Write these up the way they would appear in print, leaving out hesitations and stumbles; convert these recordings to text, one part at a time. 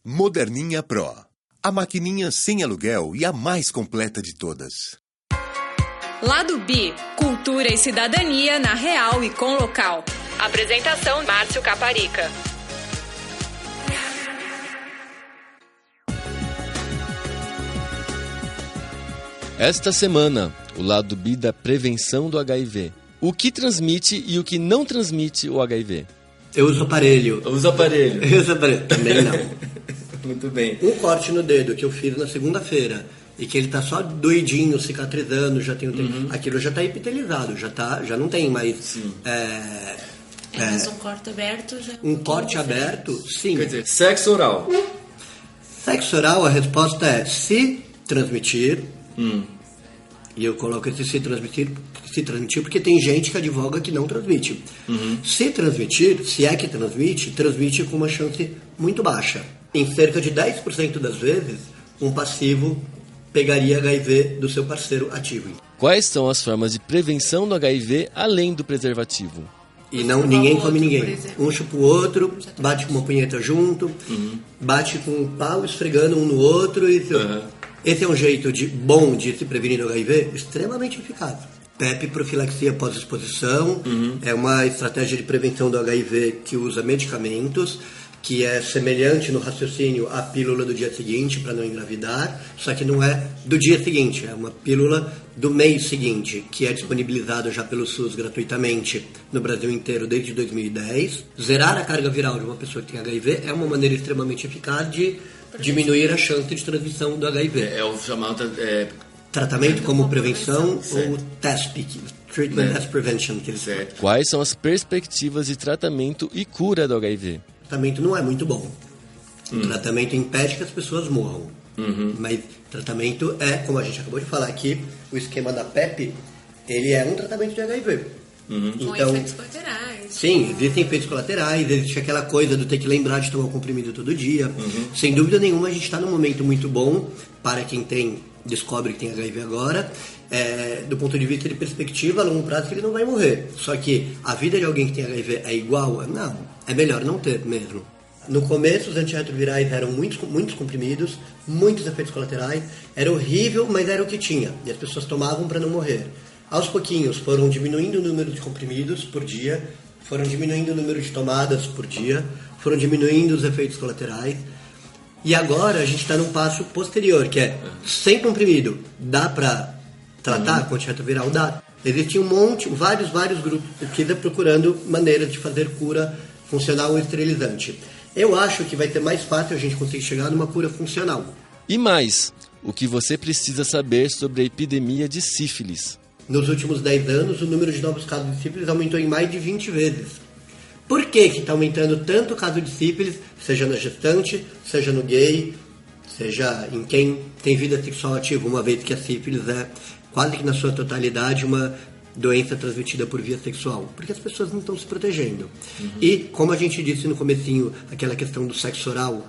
Moderninha Pro. A maquininha sem aluguel e a mais completa de todas. Lado B, cultura e cidadania na Real e com local. Apresentação Márcio Caparica. Esta semana, o lado B da prevenção do HIV. O que transmite e o que não transmite o HIV? Eu uso aparelho. Eu uso aparelho. Eu uso aparelho. Também não. Muito bem. Um corte no dedo que eu fiz na segunda-feira e que ele tá só doidinho, cicatrizando, já tem aquilo já tá epitelizado, já não tem mais. Sim. Mas um corte aberto já. Um corte aberto, sim. Quer dizer, sexo oral. Sexo oral, a resposta é se transmitir. E eu coloco esse se transmitir porque tem gente que advoga que não transmite. Se transmitir, se é que transmite com uma chance muito baixa. Em cerca de 10% das vezes, um passivo pegaria HIV do seu parceiro ativo. Quais são as formas de prevenção do HIV além do preservativo? E não, ninguém come ninguém. Um chupa o outro, bate com uma punheta junto, bate com um pau esfregando um no outro. Esse é um jeito bom de se prevenir do HIV extremamente eficaz. PEP, profilaxia pós-exposição, é uma estratégia de prevenção do HIV que usa medicamentos, que é semelhante no raciocínio à pílula do dia seguinte para não engravidar, só que não é do dia seguinte, é uma pílula do mês seguinte, que é disponibilizado já pelo SUS gratuitamente no Brasil inteiro desde 2010. Zerar a carga viral de uma pessoa que tem HIV é uma maneira extremamente eficaz de diminuir a chance de transmissão do HIV. É o chamado... tratamento como prevenção ou TASP, Treatment as Prevention. Que eles falam. Quais são as perspectivas de tratamento e cura do HIV? O tratamento não é muito bom. O tratamento impede que as pessoas morram. Mas tratamento é, como a gente acabou de falar aqui, o esquema da PEP, ele é um tratamento de HIV. Com efeitos colaterais. Sim, existem efeitos colaterais, existe aquela coisa do ter que lembrar de tomar o comprimido todo dia. Sem dúvida nenhuma, a gente está num momento muito bom para quem descobre que tem HIV agora, do ponto de vista de perspectiva, a longo prazo, que ele não vai morrer. Só que a vida de alguém que tem HIV é igual? Não, é melhor não ter mesmo. No começo, os antirretrovirais eram muitos comprimidos, muitos efeitos colaterais, era horrível, mas era o que tinha, e as pessoas tomavam para não morrer. Aos pouquinhos foram diminuindo o número de comprimidos por dia, foram diminuindo o número de tomadas por dia, foram diminuindo os efeitos colaterais. E agora a gente está num passo posterior, que é sem comprimido. Dá para tratar com antirretroviral? Dá. Existia vários grupos pesquisa procurando maneiras de fazer cura funcional ou esterilizante. Eu acho que vai ser mais fácil a gente conseguir chegar numa cura funcional. E mais, o que você precisa saber sobre a epidemia de sífilis? Nos últimos 10 anos, o número de novos casos de sífilis aumentou em mais de 20 vezes. Por que está aumentando tanto o caso de sífilis, seja na gestante, seja no gay, seja em quem tem vida sexual ativa, uma vez que a sífilis é quase que na sua totalidade uma doença transmitida por via sexual? Porque as pessoas não estão se protegendo. E, como a gente disse no comecinho, aquela questão do sexo oral,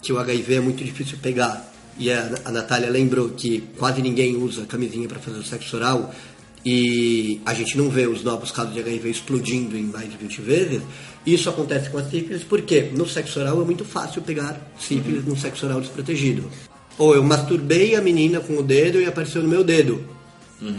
que o HIV é muito difícil pegar, e a Natália lembrou que quase ninguém usa camisinha para fazer o sexo oral, e a gente não vê os novos casos de HIV explodindo em mais de 20 vezes. Isso acontece com a sífilis porque no sexo oral é muito fácil pegar sífilis num sexo oral desprotegido. Ou eu masturbei a menina com o dedo e apareceu no meu dedo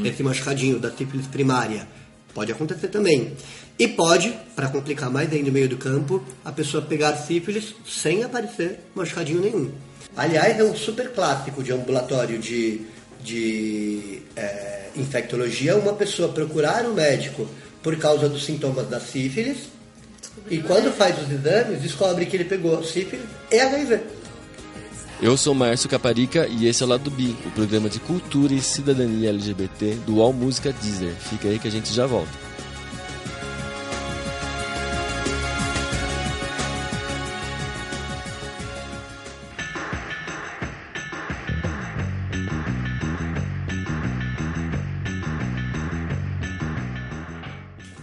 esse machucadinho da sífilis primária. Pode acontecer também. E pode, para complicar mais ainda no meio do campo, a pessoa pegar sífilis sem aparecer machucadinho nenhum. Aliás, é um super clássico de ambulatório de infectologia, uma pessoa procurar um médico por causa dos sintomas da sífilis e quando faz os exames descobre que ele pegou sífilis e HIV. Eu sou Márcio Caparica e esse é o Lado B, o programa de cultura e cidadania LGBT do All Música Deezer. Fica aí que a gente já volta.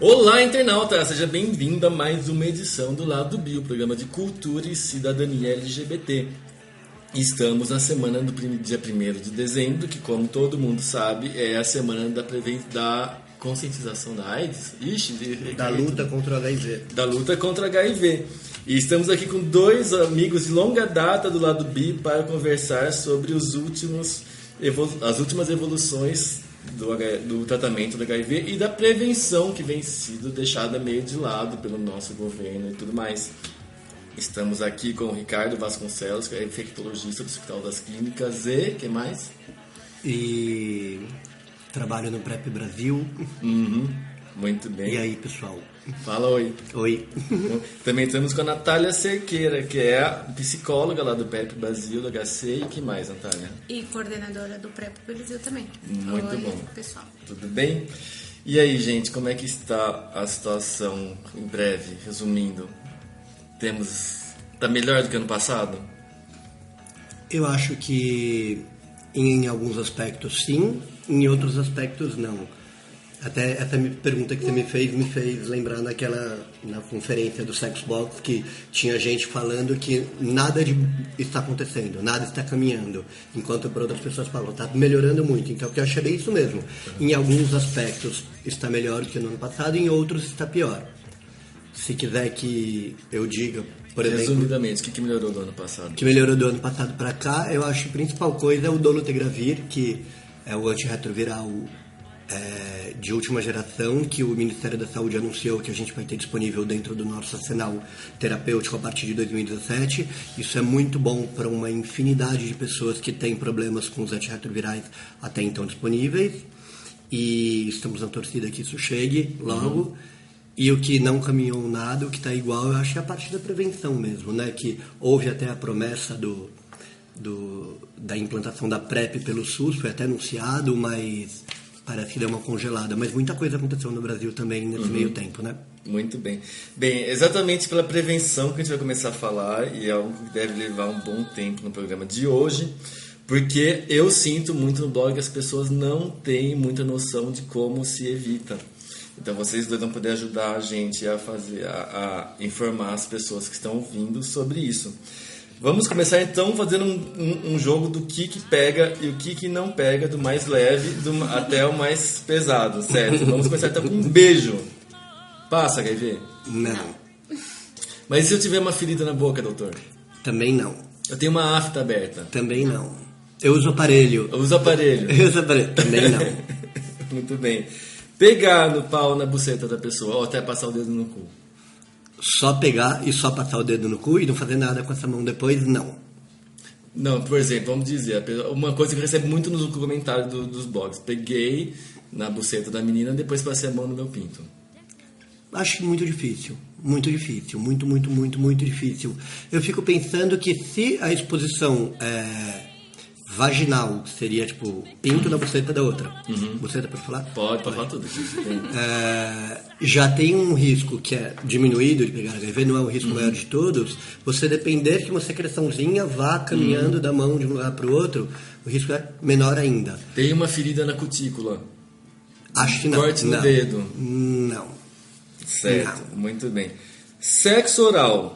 Olá, internauta! Seja bem-vindo a mais uma edição do Lado B, o programa de cultura e cidadania LGBT. Estamos na semana do dia 1º de dezembro, que, como todo mundo sabe, é a semana da conscientização da AIDS. Da luta contra o HIV. Da luta contra o HIV. E estamos aqui com 2 amigos de longa data do Lado B para conversar sobre as últimas evoluções do tratamento do HIV e da prevenção que vem sido deixada meio de lado pelo nosso governo e tudo mais. Estamos aqui com o Ricardo Vasconcelos, que é infectologista do Hospital das Clínicas e... que mais? E trabalho no PrEP Brasil. Muito bem. E aí, pessoal? Fala oi. Oi. Também estamos com a Natália Cerqueira, que é a psicóloga lá do PrEP Brasil, do HC. E que mais, Natália? E coordenadora do PrEP Brasil também. Muito oi, bom. Pessoal. Tudo bem? E aí, gente, como é que está a situação, em breve, resumindo? Está melhor do que ano passado? Eu acho que em alguns aspectos sim, em outros aspectos não. Até essa pergunta que você me fez lembrar na conferência do Sexbox, que tinha gente falando que nada está acontecendo, nada está caminhando, enquanto para outras pessoas falam, está melhorando muito. Então, eu achei isso mesmo. Em alguns aspectos está melhor do que no ano passado, em outros está pior. Se quiser que eu diga, por exemplo... Resumidamente, o que melhorou do ano passado? O que melhorou do ano passado para cá, eu acho que a principal coisa é o dolutegravir, que é o antirretroviral de última geração, que o Ministério da Saúde anunciou que a gente vai ter disponível dentro do nosso arsenal terapêutico a partir de 2017. Isso é muito bom para uma infinidade de pessoas que têm problemas com os antirretrovirais até então disponíveis. E estamos na torcida que isso chegue logo. E o que não caminhou nada, o que está igual, eu acho que é a parte da prevenção mesmo, né? Que houve até a promessa da implantação da PrEP pelo SUS, foi até anunciado, mas parece que deu uma congelada. Mas muita coisa aconteceu no Brasil também nesse meio tempo, né? Muito bem. Bem, exatamente pela prevenção que a gente vai começar a falar, e é algo que deve levar um bom tempo no programa de hoje, porque eu sinto muito no blog que as pessoas não têm muita noção de como se evita. Então vocês dois vão poder ajudar a gente a informar as pessoas que estão ouvindo sobre isso. Vamos começar então fazendo um jogo do que pega e o que não pega, do mais leve até o mais pesado, certo? Vamos começar então com um beijo. Passa, HIV? Não. Mas e se eu tiver uma ferida na boca, doutor? Também não. Eu tenho uma afta aberta? Também não. Eu uso aparelho. Eu uso aparelho? Eu uso aparelho. Também não. Muito bem. Pegar no pau, na buceta da pessoa, ou até passar o dedo no cu? Só pegar e só passar o dedo no cu e não fazer nada com essa mão depois, não. Não, por exemplo, vamos dizer, uma coisa que eu recebo muito nos comentários dos blogs. Peguei na buceta da menina, depois passei a mão no meu pinto. Acho muito difícil. Muito difícil. Muito, muito, muito, muito difícil. Eu fico pensando que se a exposição vaginal seria tipo pinto na buceta da outra. Buceta, pode falar? Pode falar tudo. Já tem um risco que é diminuído de pegar HIV, não é o risco maior de todos. Você depender que uma secreçãozinha vá caminhando da mão de um lugar para o outro, o risco é menor ainda. Tem uma ferida na cutícula? Acho que não. Corte no dedo? Não. Certo, muito bem. Sexo oral?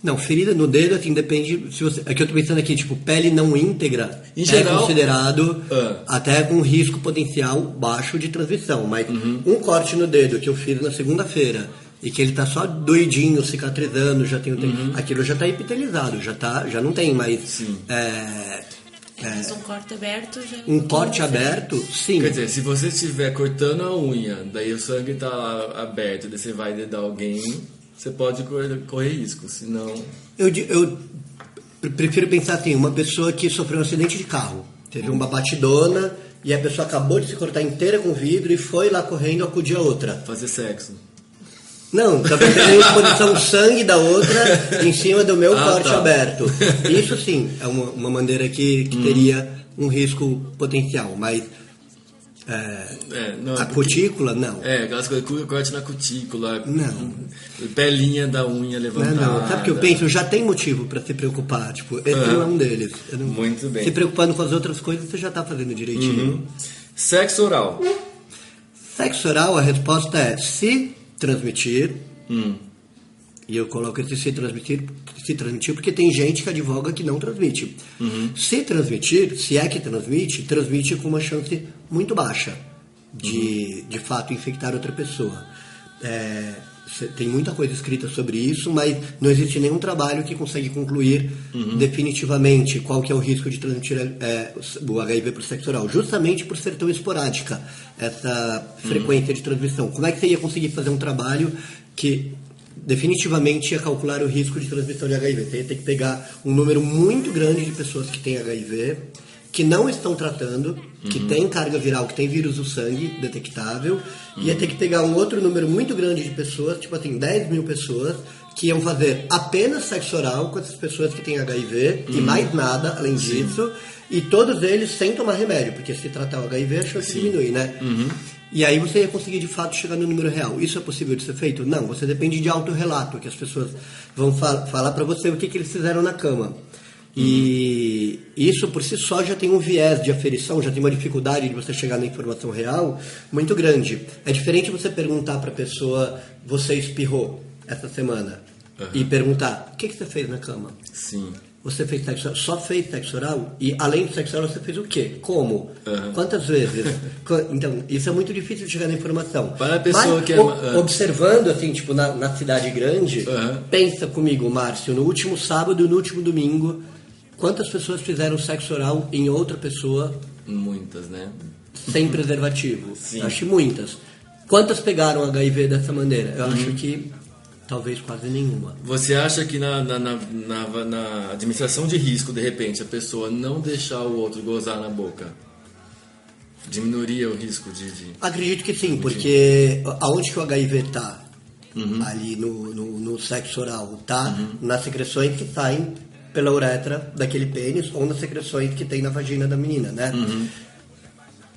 Não, ferida no dedo, assim, depende... Se você, aqui eu tô pensando aqui, tipo, pele não íntegra em geral, considerado até com risco potencial baixo de transmissão. Mas um corte no dedo que eu fiz na segunda-feira e que ele tá só doidinho, cicatrizando, já tem aquilo já tá epitelizado, já não tem mais... Sim. Mas um corte aberto já... Um corte aberto, sim. Quer dizer, se você estiver cortando a unha, daí o sangue tá lá aberto, daí você vai dedar alguém... Você pode correr risco, senão... Eu prefiro pensar assim, uma pessoa que sofreu um acidente de carro, teve uma batidona e a pessoa acabou de se cortar inteira com vidro e foi lá correndo acudir a outra. Fazer sexo. Não, talvez tenha exposição sangue da outra em cima do meu corte aberto. Isso sim, é uma maneira que teria um risco potencial, mas... a cutícula, não. Aquelas coisas, corte na cutícula. Não. Pelinha da unha levantada. Não. Sabe o que eu penso? Já tem motivo para se preocupar. Tipo, esse não é um deles. Muito bem. Se preocupando com as outras coisas, você já tá fazendo direitinho. Sexo oral. Sexo oral, a resposta é se transmitir. E eu coloco esse se transmitir porque tem gente que advoga que não transmite. Se transmitir, se é que transmite com uma chance muito baixa de fato infectar outra pessoa. tem muita coisa escrita sobre isso, mas não existe nenhum trabalho que consegue concluir definitivamente qual que é o risco de transmitir o HIV por sexo oral, justamente por ser tão esporádica essa frequência de transmissão. Como é que você ia conseguir fazer um trabalho que definitivamente ia calcular o risco de transmissão de HIV? Você ia ter que pegar um número muito grande de pessoas que têm HIV, que não estão tratando, que tem carga viral, que tem vírus do sangue detectável, ia ter que pegar um outro número muito grande de pessoas, tipo assim, 10 mil pessoas, que iam fazer apenas sexo oral com essas pessoas que têm HIV, e mais nada além disso, e todos eles sem tomar remédio, porque se tratar o HIV, a chance diminui, né? E aí você ia conseguir, de fato, chegar no número real. Isso é possível de ser feito? Não, você depende de autorrelato, que as pessoas vão falar pra você o que eles fizeram na cama. E isso por si só já tem um viés de aferição, já tem uma dificuldade de você chegar na informação real muito grande. É diferente você perguntar para a pessoa, você espirrou essa semana, e perguntar, o que você fez na cama? Sim. Você fez sexo oral? Só fez sexo oral? E além do sexo oral, você fez o quê? Como? Quantas vezes? Então, isso é muito difícil de chegar na informação. Para a pessoa que observando, assim, tipo, na cidade grande, pensa comigo, Márcio, no último sábado e no último domingo, quantas pessoas fizeram sexo oral em outra pessoa? Muitas, né? Sem preservativo. Sim. Eu acho muitas. Quantas pegaram HIV dessa maneira? Eu acho que talvez quase nenhuma. Você acha que na administração de risco, de repente, a pessoa não deixar o outro gozar na boca, diminuiria o risco de... Acredito que sim, porque aonde que o HIV está? Ali no sexo oral, tá? Nas secreções que saem pela uretra daquele pênis ou nas secreções que tem na vagina da menina, né?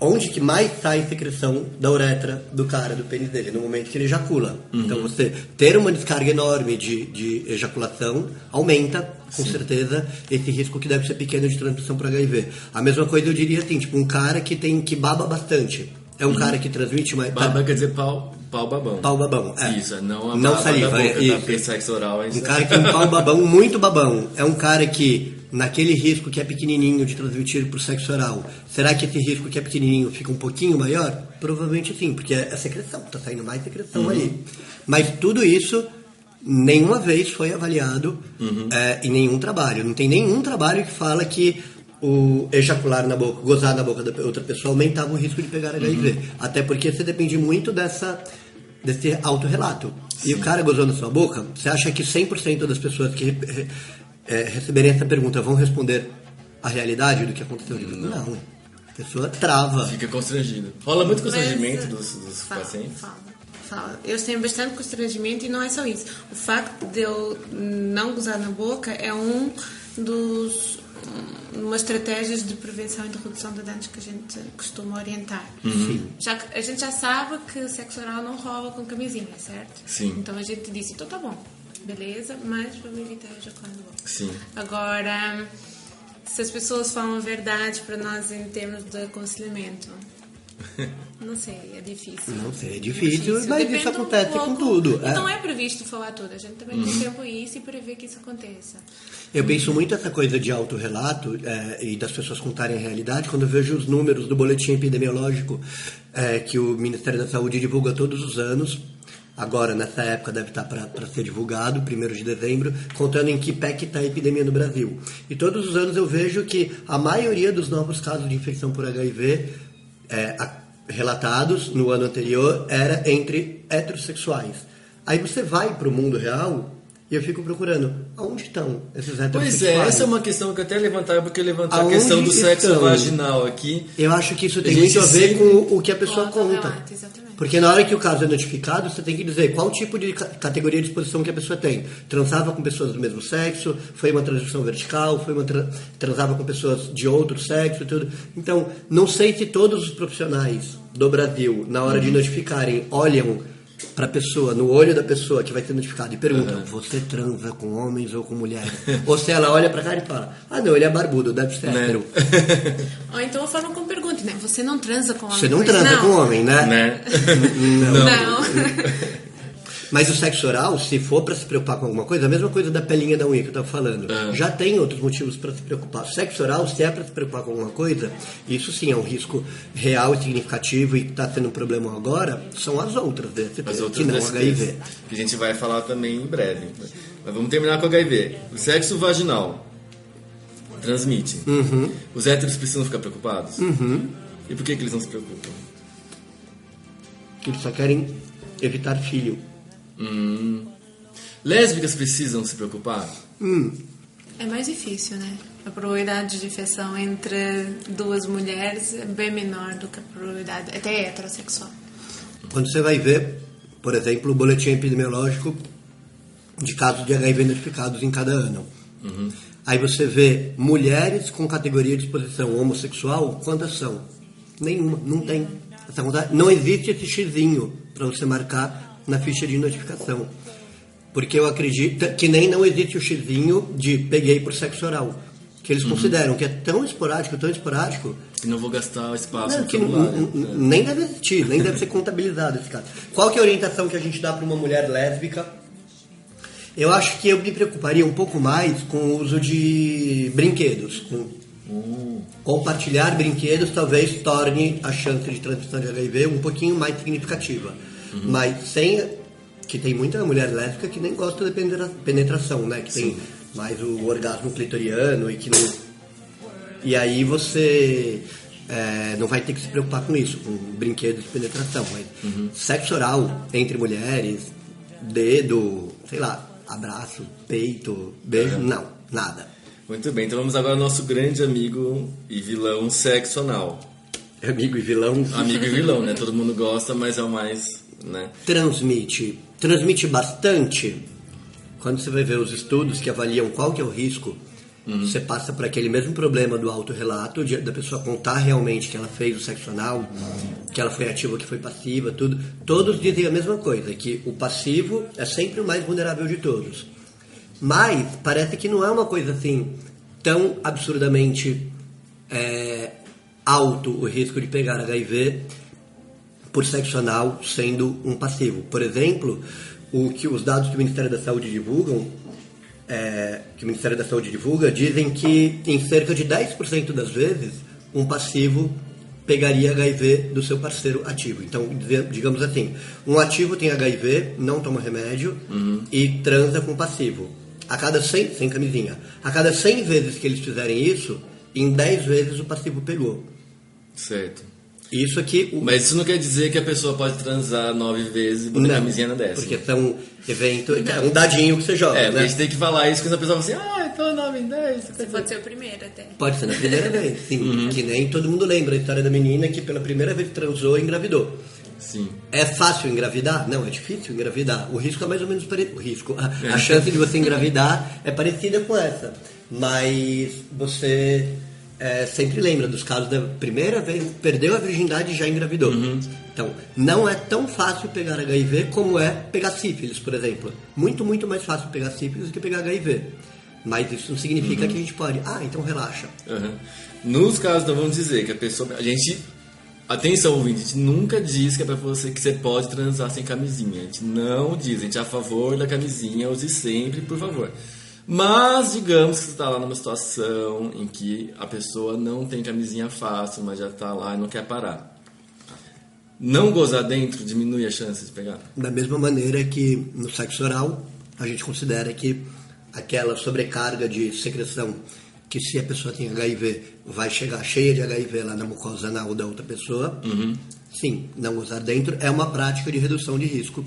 Onde que mais sai secreção da uretra do cara, do pênis dele? No momento que ele ejacula. Então você ter uma descarga enorme de ejaculação aumenta, com certeza, esse risco que deve ser pequeno de transmissão para HIV. A mesma coisa eu diria assim, tipo, um cara que baba bastante. É um cara que transmite mais... Baba quer dizer pau babão. Pau babão, é. Isso, não a não baba saliva, da boca, isso. Da sexo oral. Um cara que tem um pau babão, muito babão. É um cara que, naquele risco que é pequenininho de transmitir por sexo oral, será que esse risco que é pequenininho fica um pouquinho maior? Provavelmente sim, porque é secreção, tá saindo mais secreção ali. Mas tudo isso, nenhuma vez foi avaliado em nenhum trabalho. Não tem nenhum trabalho que fala que o ejacular na boca, gozar na boca da outra pessoa aumentava o risco de pegar HIV. Até porque você depende muito desse autorrelato. E o cara gozou na sua boca, você acha que 100% das pessoas que receberem essa pergunta vão responder a realidade do que aconteceu? Não. A pessoa trava. Fica constrangida. Rola muito constrangimento dos pacientes? Fala. Eu tenho bastante constrangimento e não é só isso. O facto de eu não gozar na boca é uma estratégias de prevenção e de redução de danos que a gente costuma orientar. A gente já sabe que o sexo oral não rola com camisinha, certo? Sim. Então a gente disse, então tá bom, beleza, mas vamos evitar ejacular na boca. Sim. Agora, se as pessoas falam a verdade para nós em termos de aconselhamento, não sei, é difícil. Não sei, é difícil, mas depende, isso acontece com tudo. E não é previsto falar tudo, a gente também tem tempo isso e prever que isso aconteça. Eu penso muito essa coisa de autorrelato e das pessoas contarem a realidade quando eu vejo os números do boletim epidemiológico que o Ministério da Saúde divulga todos os anos. Agora, nessa época, deve estar para ser divulgado, 1º de dezembro, contando em que pé que está a epidemia no Brasil. E todos os anos eu vejo que a maioria dos novos casos de infecção por HIV relatados no ano anterior era entre heterossexuais. Aí você vai para o mundo real e eu fico procurando, aonde estão esses heterossexuais? Pois é, essa é uma questão que eu até levantaria, porque levantar a questão do sexo vaginal aqui. Eu acho que isso tem muito a ver com o que a pessoa conta. Exatamente. Porque na hora que o caso é notificado, você tem que dizer qual tipo de categoria de exposição que a pessoa tem. Transava com pessoas do mesmo sexo, foi uma transmissão vertical, transava com pessoas de outro sexo e tudo. Então, não sei se todos os profissionais do Brasil, na hora de notificarem, olham para a pessoa, no olho da pessoa que vai ser notificada e perguntam, você transa com homens ou com mulheres? Ou se ela olha para cá e fala, não, ele é barbudo, deve ser hétero. Ou então a forma como pergunta, né? Você não transa com homem? Você não transa com homem, né? Não. Mas o sexo oral, se for para se preocupar com alguma coisa, a mesma coisa da pelinha da unha que eu estava falando, já tem outros motivos para se preocupar. O sexo oral, se é para se preocupar com alguma coisa, isso sim é um risco real e significativo e que está sendo um problema agora, são as outras DSTs, que não HIV. Que a gente vai falar também em breve. Mas vamos terminar com o HIV. O sexo vaginal transmite. Os héteros precisam ficar preocupados? E por que eles não se preocupam? Eles só querem evitar filho. Lésbicas precisam se preocupar? É mais difícil, né? A probabilidade de infecção entre duas mulheres é bem menor do que a probabilidade até heterossexual. Quando você vai ver, por exemplo, o boletim epidemiológico de casos de HIV notificados em cada ano. Aí você vê mulheres com categoria de exposição homossexual, quantas são? Nenhuma, não tem. Não existe esse xizinho para você marcar na ficha de notificação. Porque eu acredito que nem não existe o xizinho de peguei por sexo oral. Que eles consideram que é tão esporádico, que não vou gastar espaço que nem deve existir, nem deve ser contabilizado esse caso. Qual que é a orientação que a gente dá para uma mulher lésbica? Eu acho que eu me preocuparia um pouco mais com o uso de brinquedos. Compartilhar brinquedos talvez torne a chance de transmissão de HIV um pouquinho mais significativa. Mas sem... que tem muita mulher lésbica que nem gosta de penetração, né? Que tem mais o orgasmo clitoriano e que não... E aí você não vai ter que se preocupar com isso, com brinquedos de penetração. Mas sexo oral entre mulheres, dedo, sei lá, abraço, peito, beijo, não, nada. Muito bem, então vamos agora ao nosso grande amigo e vilão sexo anal. Amigo e vilão? Amigo e vilão, né? Todo mundo gosta, mas é o mais... né? Transmite bastante. Quando você vai ver os estudos que avaliam qual que é o risco, você passa por aquele mesmo problema do autorrelato, da pessoa contar realmente que ela fez o sexo anal, que ela foi ativa, que foi passiva, tudo. Todos dizem a mesma coisa, que o passivo é sempre o mais vulnerável de todos. Mas parece que não é uma coisa assim tão absurdamente alto o risco de pegar HIV por sexo anal sendo um passivo. Por exemplo, os dados que o Ministério da Saúde divulga, dizem que em cerca de 10% das vezes um passivo pegaria HIV do seu parceiro ativo. Então, digamos assim, um ativo tem HIV, não toma remédio e transa com o passivo. A cada 100, sem camisinha, a cada 100 vezes que eles fizerem isso, em 10 vezes o passivo pegou. Certo. Isso aqui... Mas isso não quer dizer que a pessoa pode transar 9 vezes e botar camisinha na 10ª. Porque são eventos... É um dadinho que você joga, né? A gente tem que falar isso quando a pessoa fala assim, tô 9 em 10. Você pode ser o primeiro até. Pode ser na primeira vez, sim. Que nem todo mundo lembra a história da menina que pela primeira vez transou e engravidou. Sim. É fácil engravidar? Não, é difícil engravidar. O risco é mais ou menos parecido. A chance de você engravidar é parecida com essa. Mas você... sempre lembra dos casos da primeira vez, perdeu a virgindade e já engravidou. Então, não é tão fácil pegar HIV como é pegar sífilis, por exemplo. Muito, muito mais fácil pegar sífilis do que pegar HIV. Mas isso não significa que a gente pode... então relaxa. Nos casos, então, vamos dizer que a pessoa... Atenção, ouvinte, a gente nunca diz que é pra você que você pode transar sem camisinha. A gente não diz, a gente é a favor da camisinha, use sempre, por favor. Mas, digamos que você está lá numa situação em que a pessoa não tem camisinha fácil, mas já está lá e não quer parar. Não gozar dentro diminui a chance de pegar? Da mesma maneira que no sexo oral, a gente considera que aquela sobrecarga de secreção, que se a pessoa tem HIV, vai chegar cheia de HIV lá na mucosa anal da outra pessoa. Sim, não gozar dentro é uma prática de redução de risco.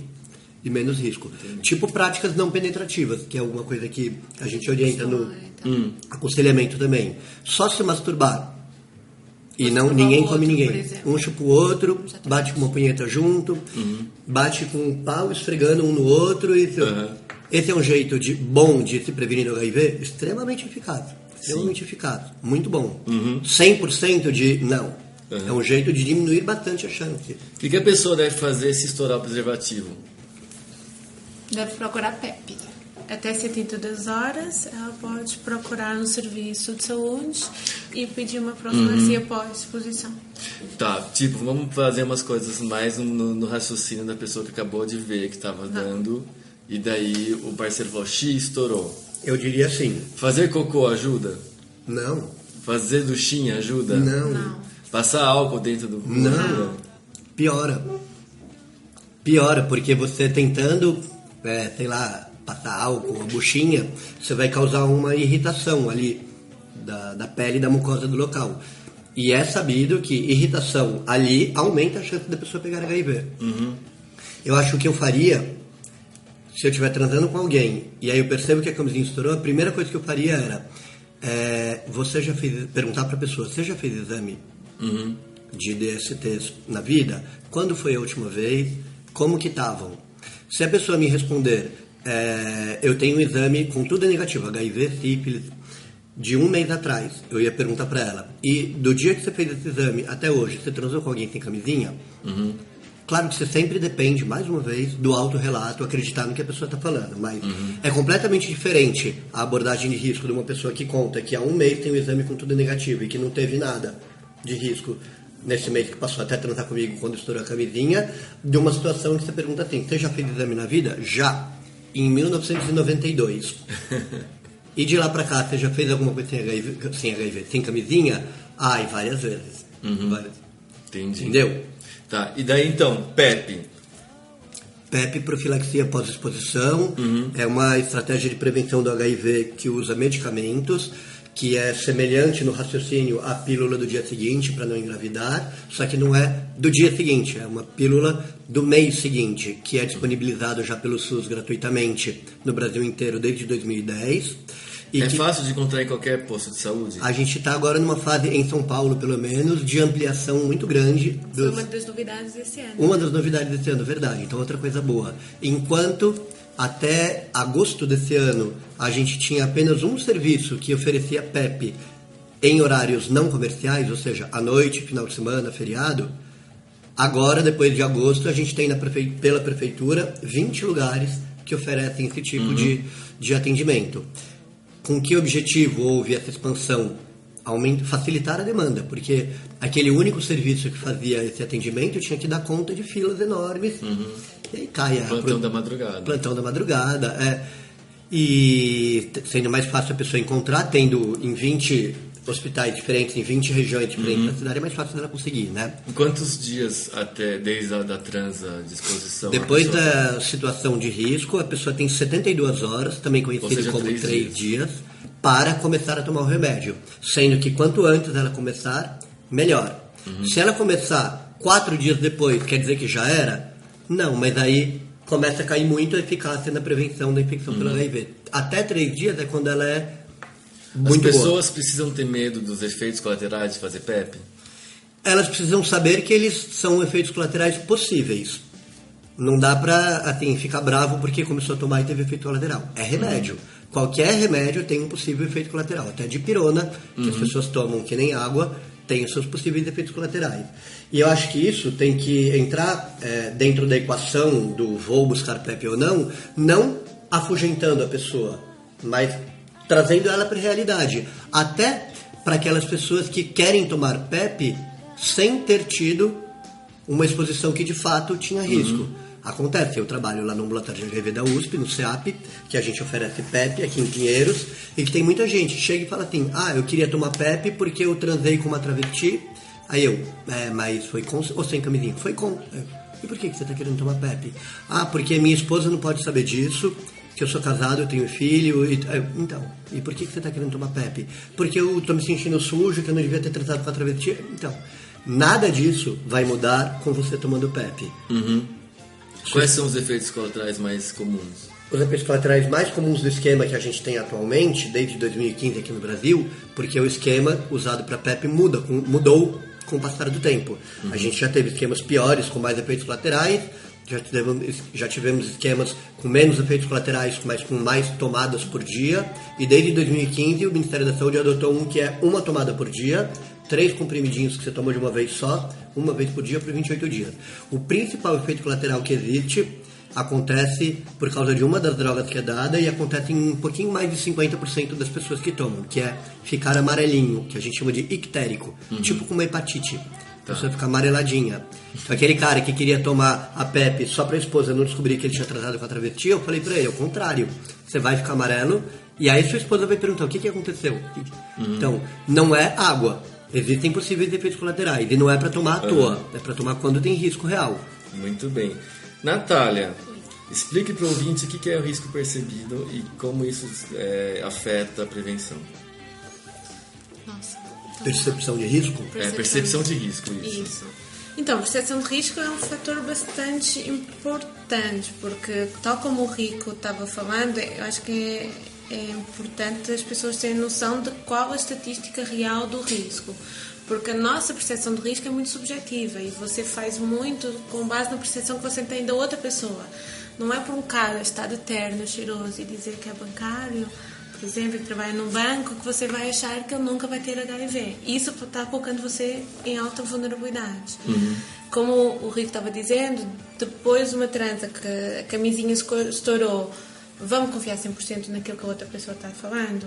De menos risco. Entendi. Tipo práticas não penetrativas, que é alguma coisa que a gente orienta no aconselhamento também. Só se masturbar. E não ninguém come ninguém. Um chupa o outro, bate com uma punheta junto, bate com um pau esfregando um no outro. Esse é um jeito bom de se prevenir do HIV, extremamente eficaz. Extremamente eficaz. Muito bom. 100% de não. É um jeito de diminuir bastante a chance. O que a pessoa deve fazer se estourar o preservativo? Deve procurar PEP. até 72 horas, ela pode procurar um serviço de saúde e pedir uma profilaxia pós-exposição. Tá, tipo, vamos fazer umas coisas mais no raciocínio da pessoa que acabou de ver que estava dando, e daí o parceiro falou, X, estourou. Eu diria assim. Fazer cocô ajuda? Não. Fazer duchinha ajuda? Não. Passar álcool dentro do... Não. Piora, porque você tentando, sei lá, passar álcool, uma buchinha, você vai causar uma irritação ali da pele e da mucosa do local. E é sabido que irritação ali aumenta a chance da pessoa pegar HIV. Eu acho que eu faria, se eu estiver transando com alguém, e aí eu percebo que a camisinha estourou, a primeira coisa que eu faria era perguntar para a pessoa, você já fez exame de DSTs na vida? Quando foi a última vez? Como que estavam? Se a pessoa me responder, eu tenho um exame com tudo negativo, HIV, sífilis, de 1 mês atrás, eu ia perguntar para ela, e do dia que você fez esse exame até hoje, você transou com alguém sem camisinha? Claro que você sempre depende, mais uma vez, do autorrelato, acreditar no que a pessoa está falando, mas é completamente diferente a abordagem de risco de uma pessoa que conta que há 1 mês tem um exame com tudo negativo e que não teve nada de risco nesse mês que passou até transar comigo quando estourou a camisinha, de uma situação que você pergunta assim, você já fez exame na vida? Já, em 1992. E de lá pra cá, você já fez alguma coisa sem camisinha? E várias vezes. Entendi. Entendeu? Tá, e daí então, PEP? PEP, profilaxia pós-exposição, é uma estratégia de prevenção do HIV que usa medicamentos, que é semelhante no raciocínio à pílula do dia seguinte para não engravidar, só que não é do dia seguinte, é uma pílula do mês seguinte, que é disponibilizado já pelo SUS gratuitamente no Brasil inteiro desde 2010. E fácil de encontrar em qualquer posto de saúde? A gente está agora numa fase, em São Paulo pelo menos, de ampliação muito grande. Foi uma das novidades desse ano. Uma das novidades desse ano, verdade. Então, outra coisa boa. Enquanto até agosto desse ano a gente tinha apenas um serviço que oferecia PEP em horários não comerciais, ou seja, à noite, final de semana, feriado, agora, depois de agosto, a gente tem pela prefeitura 20 lugares que oferecem esse tipo de atendimento. Com que objetivo houve essa expansão? Facilitar a demanda, porque aquele único serviço que fazia esse atendimento tinha que dar conta de filas enormes, e aí cai Plantão da madrugada. Plantão da madrugada, e sendo mais fácil a pessoa encontrar, tendo em 20 hospitais diferentes, em 20 regiões diferentes da cidade, é mais fácil dela conseguir, né? Quantos dias até, desde a transa de exposição? Depois da situação de risco, a pessoa tem 72 horas, também conhecido como 3 dias, para começar a tomar o remédio. Sendo que quanto antes ela começar, melhor. Se ela começar 4 dias depois, quer dizer que já era? Não, mas aí começa a cair muito a eficácia na prevenção da infecção pelo HIV. Até 3 dias é quando ela é muito As pessoas precisam ter medo dos efeitos colaterais de fazer PEP? Elas precisam saber que eles são efeitos colaterais possíveis. Não dá pra ficar bravo porque começou a tomar e teve efeito colateral. É remédio. Qualquer remédio tem um possível efeito colateral. Até de pirona, que as pessoas tomam que nem água, tem os seus possíveis efeitos colaterais. E eu acho que isso tem que entrar dentro da equação do vou buscar PEP ou não afugentando a pessoa, mas trazendo ela para a realidade. Até para aquelas pessoas que querem tomar PEP sem ter tido uma exposição que de fato tinha risco. Acontece, eu trabalho lá no ambulatório de HIV da USP, no CEAP, que a gente oferece PEP aqui em Pinheiros, e que tem muita gente que chega e fala assim, eu queria tomar PEP porque eu transei com uma travesti. Aí eu, mas foi com ou sem camisinha? Foi com. E por que você está querendo tomar PEP? Porque minha esposa não pode saber disso, que eu sou casado, eu tenho filho. Então, e por que você está querendo tomar PEP? Porque eu estou me sentindo sujo, que eu não devia ter transado com a travesti. Então, nada disso vai mudar com você tomando PEP. Quais são os efeitos colaterais mais comuns? Os efeitos colaterais mais comuns do esquema que a gente tem atualmente, desde 2015 aqui no Brasil, porque o esquema usado para PEP mudou com o passar do tempo. A gente já teve esquemas piores, com mais efeitos colaterais, já tivemos esquemas com menos efeitos colaterais, mas com mais tomadas por dia, e desde 2015 o Ministério da Saúde adotou um que é uma tomada por dia, 3 comprimidinhos que você toma de uma vez só, uma vez por dia por 28 dias. O principal efeito colateral que existe acontece por causa de uma das drogas que é dada e acontece em um pouquinho mais de 50% das pessoas que tomam, que é ficar amarelinho, que a gente chama de ictérico, tipo como uma hepatite. A pessoa fica amareladinha. Então, aquele cara que queria tomar a PEP só pra esposa não descobrir que ele tinha tratado com a travesti, eu falei pra ele, ao contrário, você vai ficar amarelo e aí sua esposa vai perguntar o que aconteceu. Então, não é água. Existem possíveis efeitos colaterais e não é pra tomar à toa, é pra tomar quando tem risco real. Muito bem. Natália, explique para o ouvinte o que é o risco percebido e como isso afeta a prevenção. Nossa. Percepção de risco? Percepção de risco, isso. Então, percepção de risco é um fator bastante importante, porque, tal como o Rico estava falando, eu acho que é importante as pessoas terem noção de qual a estatística real do risco. Porque a nossa percepção de risco é muito subjetiva e você faz muito com base na percepção que você tem da outra pessoa. Não é por um cara estar de terno, cheiroso e dizer que é bancário, por exemplo, que trabalha num banco, que você vai achar que ele nunca vai ter HIV. Isso está colocando você em alta vulnerabilidade. Como o Rico estava dizendo, depois de uma transa que a camisinha estourou, vamos confiar 100% naquilo que a outra pessoa está falando?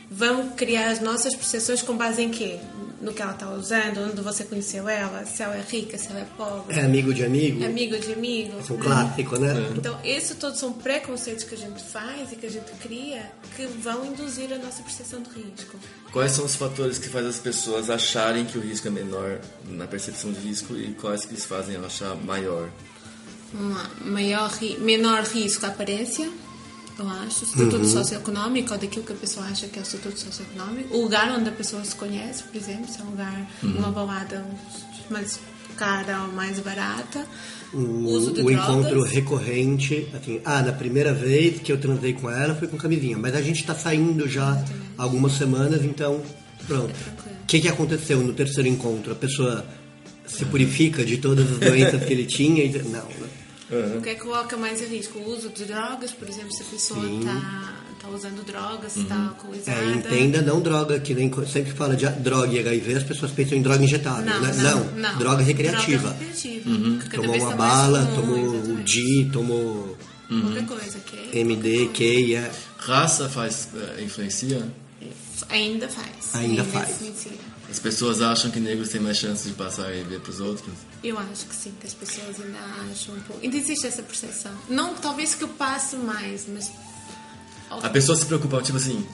Vamos criar as nossas percepções com base em quê? No que ela está usando, onde você conheceu ela, se ela é rica, se ela é pobre. É amigo de amigo? É amigo de amigo. É um clássico, né? Então, esses todos são preconceitos que a gente faz e que a gente cria que vão induzir a nossa percepção de risco. Quais são os fatores que fazem as pessoas acharem que o risco é menor na percepção de risco e quais que eles fazem ela achar maior? Menor risco, a aparência. Eu acho, o estatuto socioeconômico, ou daquilo que a pessoa acha que é o estatuto socioeconômico, o lugar onde a pessoa se conhece, por exemplo, se é um lugar, uma balada mais cara ou mais barata, o uso de drogas. Encontro recorrente, assim, na primeira vez que eu transei com ela foi com camisinha, mas a gente está saindo já há algumas semanas, então pronto. O que aconteceu no terceiro encontro? A pessoa se purifica de todas as doenças que ele tinha e não, né? O que é que coloca mais em risco? O uso de drogas, por exemplo, se a pessoa está usando drogas, se está alcoolizada. Entenda, não droga, que nem sempre fala de droga e HIV, as pessoas pensam em droga injetável, né? Não, droga recreativa. Droga recreativa. Tomou uma bala, tomou o D, tomou qualquer coisa, MD, K, Raça influencia? Ainda faz. Ainda faz. Influencia. As pessoas acham que negros têm mais chances de passar HIV para os outros? Eu acho que sim, que as pessoas ainda acham um pouco. Ainda existe essa percepção. Não, talvez que eu passe mais, mas... A pessoa se preocupa, tipo assim,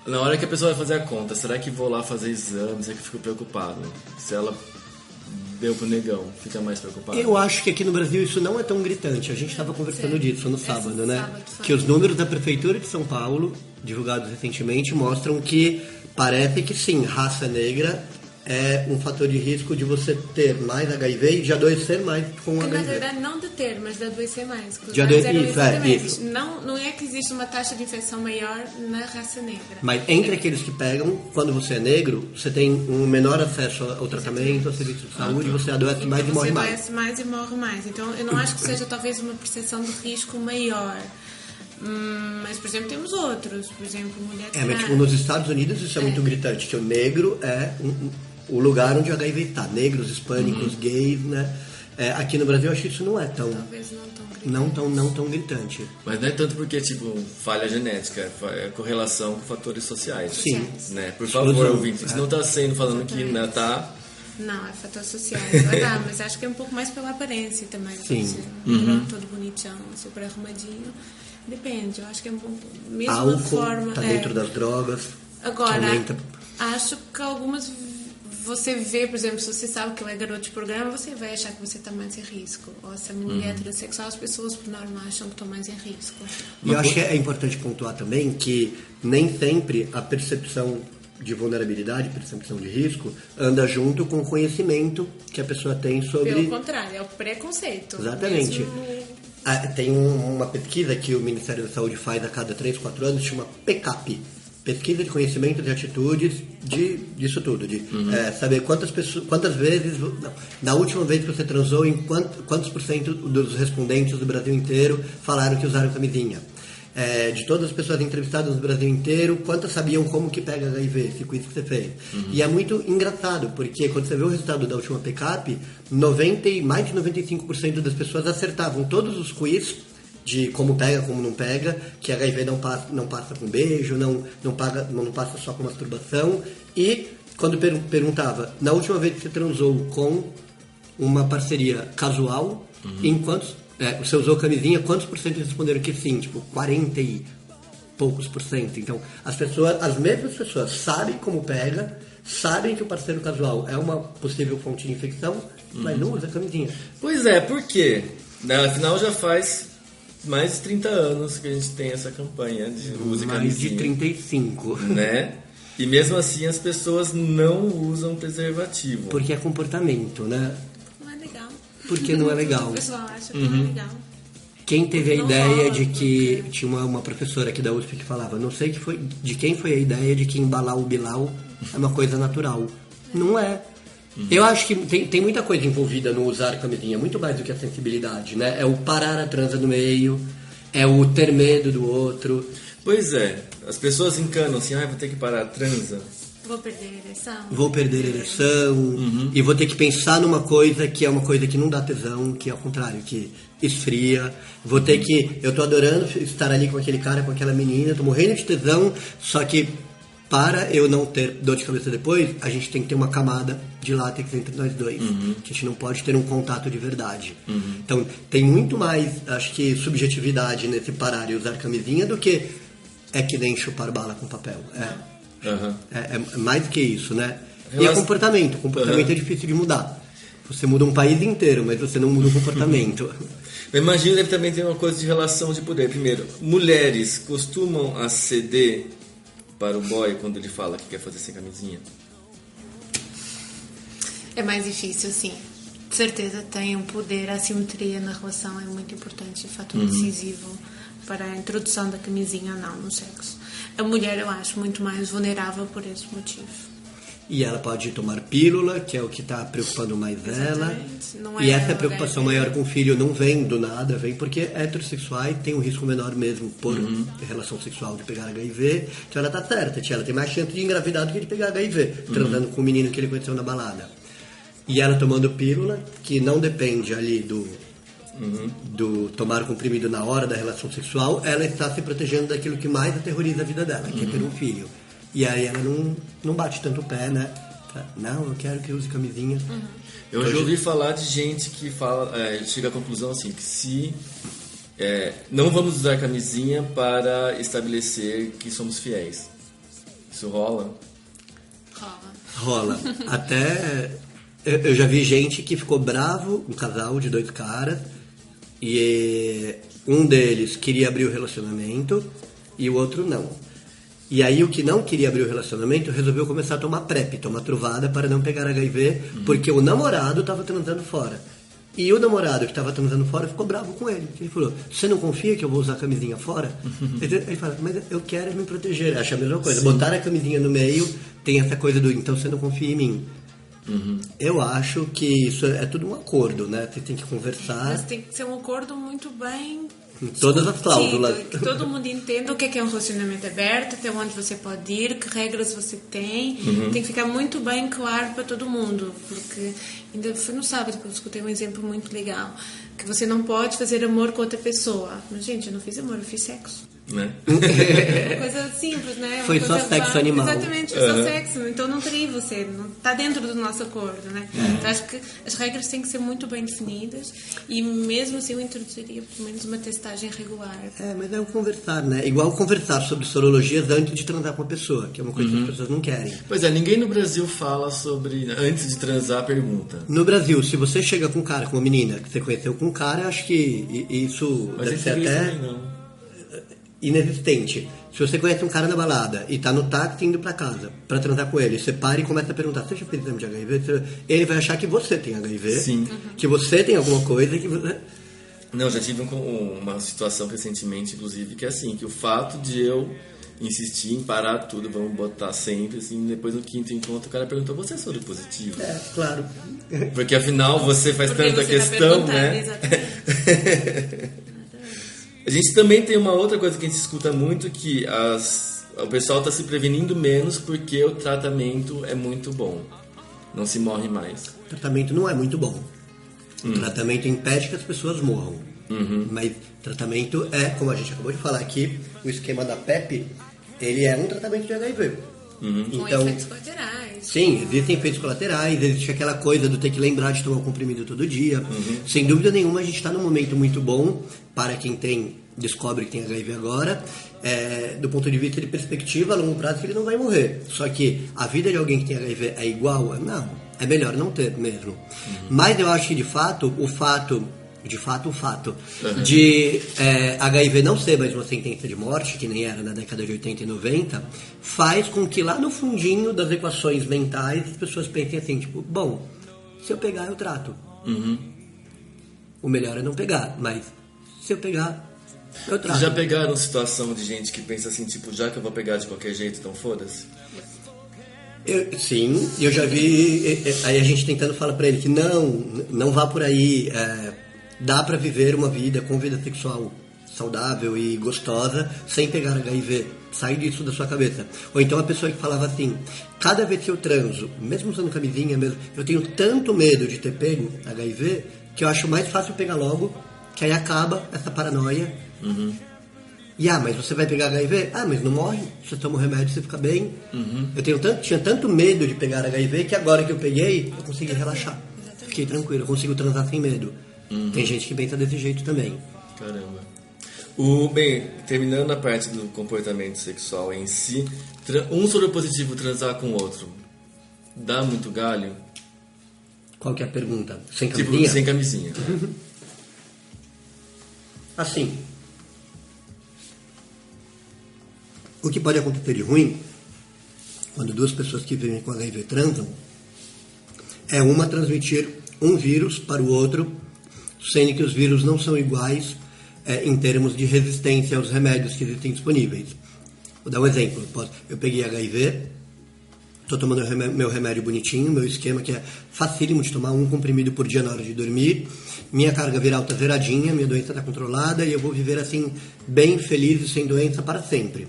na hora que a pessoa vai fazer a conta, será que vou lá fazer exames? É que eu fico preocupado. Se ela deu pro negão, fica mais preocupado. Eu acho que aqui no Brasil isso não é tão gritante. A gente estava conversando disso no sábado, né? Que os números da Prefeitura de São Paulo, divulgados recentemente, mostram que parece que sim, raça negra é um fator de risco de você ter mais HIV e de adoecer mais com HIV. Na verdade, não de ter, mas de adoecer mais. De adoecer, isso. Não é que existe uma taxa de infecção maior na raça negra. Mas entre aqueles que pegam, quando você é negro, você tem um menor acesso ao tratamento, ao serviço de saúde, você adoece mais e morre mais. Você adoece mais e morre mais. Então, eu não acho que seja talvez uma percepção de risco maior. Mas, por exemplo, temos outros. Por exemplo, mulher trans. Mas tipo, nos Estados Unidos isso é muito gritante, que o negro é o lugar onde o HIV está. Negros, hispânicos, gays, né? Aqui no Brasil eu acho que isso não é tão... Talvez não tão gritante. Mas não é tanto porque, tipo, falha genética, é correlação com fatores sociais. Sim. Né? Por favor, ouvinte, isso não está sendo falando que não tá... Não, é fatores sociais. Mas acho que é um pouco mais pela aparência também. Sim. Todo bonitão, super arrumadinho. Depende, eu acho que é um pouco... Mesmo álcool, forma, tá dentro das drogas. Agora, acho que algumas... Você vê, por exemplo, se você sabe que ele é garoto de programa, você vai achar que você está mais em risco. Ou se é mulher heterossexual, as pessoas, por norma, acham que estão mais em risco. E eu acho que é importante pontuar também que nem sempre a percepção de vulnerabilidade, percepção de risco, anda junto com o conhecimento que a pessoa tem sobre... Pelo contrário, é o preconceito. Exatamente. Tem uma pesquisa que o Ministério da Saúde faz a cada 3-4 anos, chama PCAP. Pesquisa de conhecimento de atitudes disso tudo, de saber quantas vezes, na última vez que você transou, em quantos por cento dos respondentes do Brasil inteiro falaram que usaram camisinha. De todas as pessoas entrevistadas no Brasil inteiro, quantas sabiam como que pega HIV, esse quiz que você fez. E é muito engraçado, porque quando você vê o resultado da última PCAP, mais de 95% das pessoas acertavam todos os quiz de como pega, como não pega, que HIV não passa com beijo, não passa só com masturbação. E quando perguntava, na última vez que você transou com uma parceria casual, você usou camisinha, quantos por cento responderam que sim? Tipo, 40 e poucos por cento. Então, as mesmas pessoas sabem como pega, sabem que o parceiro casual é uma possível fonte de infecção, mas não usa camisinha. Pois é, por quê? Afinal, já faz mais de 30 anos que a gente tem essa campanha de uso de camisinha. Mais de 35. Né? E mesmo assim as pessoas não usam preservativo. Porque é comportamento, né? Não é legal. Porque não é legal. O pessoal acha que não é legal. Quem teve a ideia de que... Tinha uma professora aqui da USP que falava, não sei de quem foi a ideia de que embalar o Bilal é uma coisa natural. Não é. Eu acho que tem muita coisa envolvida no usar camisinha, muito mais do que a sensibilidade, né? É o parar a transa no meio, é o ter medo do outro. Pois é, as pessoas encanam assim, vou ter que parar a transa. Vou perder a ereção. E vou ter que pensar numa coisa que é uma coisa que não dá tesão, que é ao contrário, que esfria. Vou ter que... Eu tô adorando estar ali com aquele cara, com aquela menina, tô morrendo de tesão, só que para eu não ter dor de cabeça depois, a gente tem que ter uma camada de látex entre nós dois. A gente não pode ter um contato de verdade. Então, tem muito mais, acho que, subjetividade nesse parar e usar camisinha do que é que nem chupar bala com papel. É mais que isso, né? E é comportamento. Comportamento é difícil de mudar. Você muda um país inteiro, mas você não muda o comportamento. Eu imagino que também tem uma coisa de relação de poder. Primeiro, mulheres costumam aceder para o boy quando ele fala que quer fazer sem camisinha? É mais difícil, sim. De certeza tem um poder, a simetria na relação é muito importante, é fator decisivo para a introdução da camisinha ou não no sexo. A mulher eu acho muito mais vulnerável por esse motivo. E ela pode tomar pílula, que é o que está preocupando mais ela. Não e essa preocupação maior com o filho não vem do nada, vem porque heterossexuais têm um risco menor mesmo por relação sexual de pegar HIV. Então ela tá certa, ela tem mais chance de engravidar do que de pegar HIV, transando com o menino que ele conheceu na balada. E ela tomando pílula, que não depende ali do tomar comprimido na hora da relação sexual, ela está se protegendo daquilo que mais aterroriza a vida dela, que é ter um filho. E aí ela não bate tanto o pé, né? Não, eu quero que use camisinha. Eu já ouvi falar de gente que fala, chega à conclusão assim, que se não vamos usar camisinha para estabelecer que somos fiéis. Isso rola? Rola. Até eu já vi gente que ficou bravo, um casal de 2 caras, e um deles queria abrir o relacionamento e o outro não. E aí o que não queria abrir o relacionamento resolveu começar a tomar PrEP, tomar truvada para não pegar HIV, porque o namorado estava transando fora. E o namorado que estava transando fora ficou bravo com ele. Ele falou, você não confia que eu vou usar a camisinha fora? Ele fala, mas eu quero me proteger. Acho a mesma coisa. Sim. Botar a camisinha no meio tem essa coisa do, então você não confia em mim. Eu acho que isso é tudo um acordo, né? Você tem que conversar. Mas tem que ser um acordo muito bem... Todas as cláusulas. Que todo mundo entenda o que é um relacionamento aberto, até onde você pode ir, que regras você tem. Tem que ficar muito bem claro para todo mundo. Porque ainda foi no sábado que eu escutei um exemplo muito legal. Que você não pode fazer amor com outra pessoa. Mas, gente, eu não fiz amor, eu fiz sexo. Né? É uma coisa simples, né? Foi só sexo animal. Exatamente, foi só sexo. Então não teria você, não está dentro do nosso acordo, né? Então acho que as regras têm que ser muito bem definidas e mesmo assim eu introduziria pelo menos uma testagem regular. Mas é o conversar, né? Igual conversar sobre sorologias antes de transar com a pessoa, que é uma coisa que as pessoas não querem. Pois é, ninguém no Brasil fala sobre antes de transar, pergunta. No Brasil, se você chega com um cara, com uma menina que você conheceu com um cara, eu acho que isso mas deve ser até inexistente. Se você conhece um cara na balada e tá no táxi indo pra casa pra transar com ele, você para e começa a perguntar, você já fez exame de HIV? Ele vai achar que você tem HIV, Sim. Que você tem alguma coisa, que você... Não, já tive uma situação recentemente, inclusive, que é assim, que o fato de eu insistir em parar tudo, vamos botar sempre, assim, depois no 5º encontro o cara perguntou, você é soro positivo? Claro. Porque afinal você faz tanta questão, né? Exatamente. A gente também tem uma outra coisa que a gente escuta muito, que o pessoal está se prevenindo menos porque o tratamento é muito bom. Não se morre mais. O tratamento não é muito bom. O tratamento impede que as pessoas morram. Mas tratamento é, como a gente acabou de falar aqui, o esquema da PEP, ele é um tratamento de HIV. Com efeitos colaterais. Sim, existem efeitos colaterais, existe aquela coisa do ter que lembrar de tomar o comprimido todo dia. Sem dúvida nenhuma, a gente está num momento muito bom para quem descobre que tem HIV agora, do ponto de vista de perspectiva a longo prazo, que ele não vai morrer. Só que a vida de alguém que tem HIV é igual? Não, é melhor não ter mesmo. Mas eu acho que de fato o fato de HIV não ser mais uma sentença de morte, que nem era na década de 80 e 90, faz com que lá no fundinho das equações mentais as pessoas pensem assim, tipo, bom, se eu pegar eu trato. O melhor é não pegar, mas se eu pegar eu trato. Vocês já pegaram situação de gente que pensa assim, tipo, já que eu vou pegar de qualquer jeito, então foda-se? Sim, eu já vi, aí a gente tentando falar pra ele que não vá por aí, dá pra viver uma vida com vida sexual saudável e gostosa sem pegar HIV, sai disso da sua cabeça. Ou então a pessoa que falava assim, cada vez que eu transo, mesmo usando camisinha mesmo, eu tenho tanto medo de ter pego HIV que eu acho mais fácil pegar logo, que aí acaba essa paranoia. E mas você vai pegar HIV? Mas não morre, você toma um remédio, você fica bem. Eu tinha tanto medo de pegar HIV que agora que eu peguei, eu consegui relaxar. Fiquei tranquilo, eu consigo transar sem medo. Tem gente que pensa desse jeito também. Caramba. Bem, terminando a parte do comportamento sexual em si, um soropositivo transar com o outro, dá muito galho? Qual que é a pergunta? Sem camisinha? Tipo, sem camisinha. Assim, o que pode acontecer de ruim, quando duas pessoas que vivem com HIV transam, é uma transmitir um vírus para o outro, sendo que os vírus não são iguais em termos de resistência aos remédios que existem disponíveis. Vou dar um exemplo. Eu peguei HIV, estou tomando meu remédio bonitinho, meu esquema que é facílimo de tomar, um comprimido por dia na hora de dormir, minha carga viral está zeradinha, minha doença está controlada e eu vou viver assim, bem feliz e sem doença para sempre.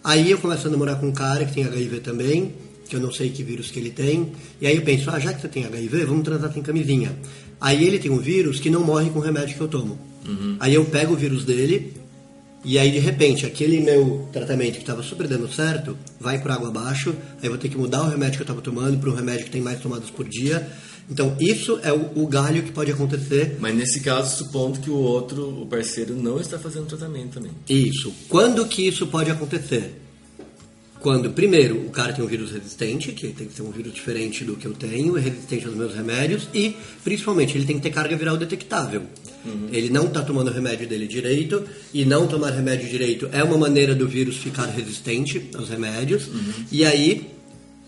Aí eu começo a namorar com um cara que tem HIV também, que eu não sei que vírus que ele tem, e aí eu penso, já que você tem HIV, vamos transar sem camisinha. Aí ele tem um vírus que não morre com o remédio que eu tomo. Aí eu pego o vírus dele, e aí de repente aquele meu tratamento que estava super dando certo, vai por água abaixo, aí eu vou ter que mudar o remédio que eu estava tomando para um remédio que tem mais tomadas por dia. Então isso é o galho que pode acontecer. Mas nesse caso, supondo que o parceiro não está fazendo tratamento também. Isso. Quando que isso pode acontecer? Quando, primeiro, o cara tem um vírus resistente, que tem que ser um vírus diferente do que eu tenho, é resistente aos meus remédios, e, principalmente, ele tem que ter carga viral detectável. Ele não está tomando o remédio dele direito, e não tomar remédio direito é uma maneira do vírus ficar resistente aos remédios, e aí,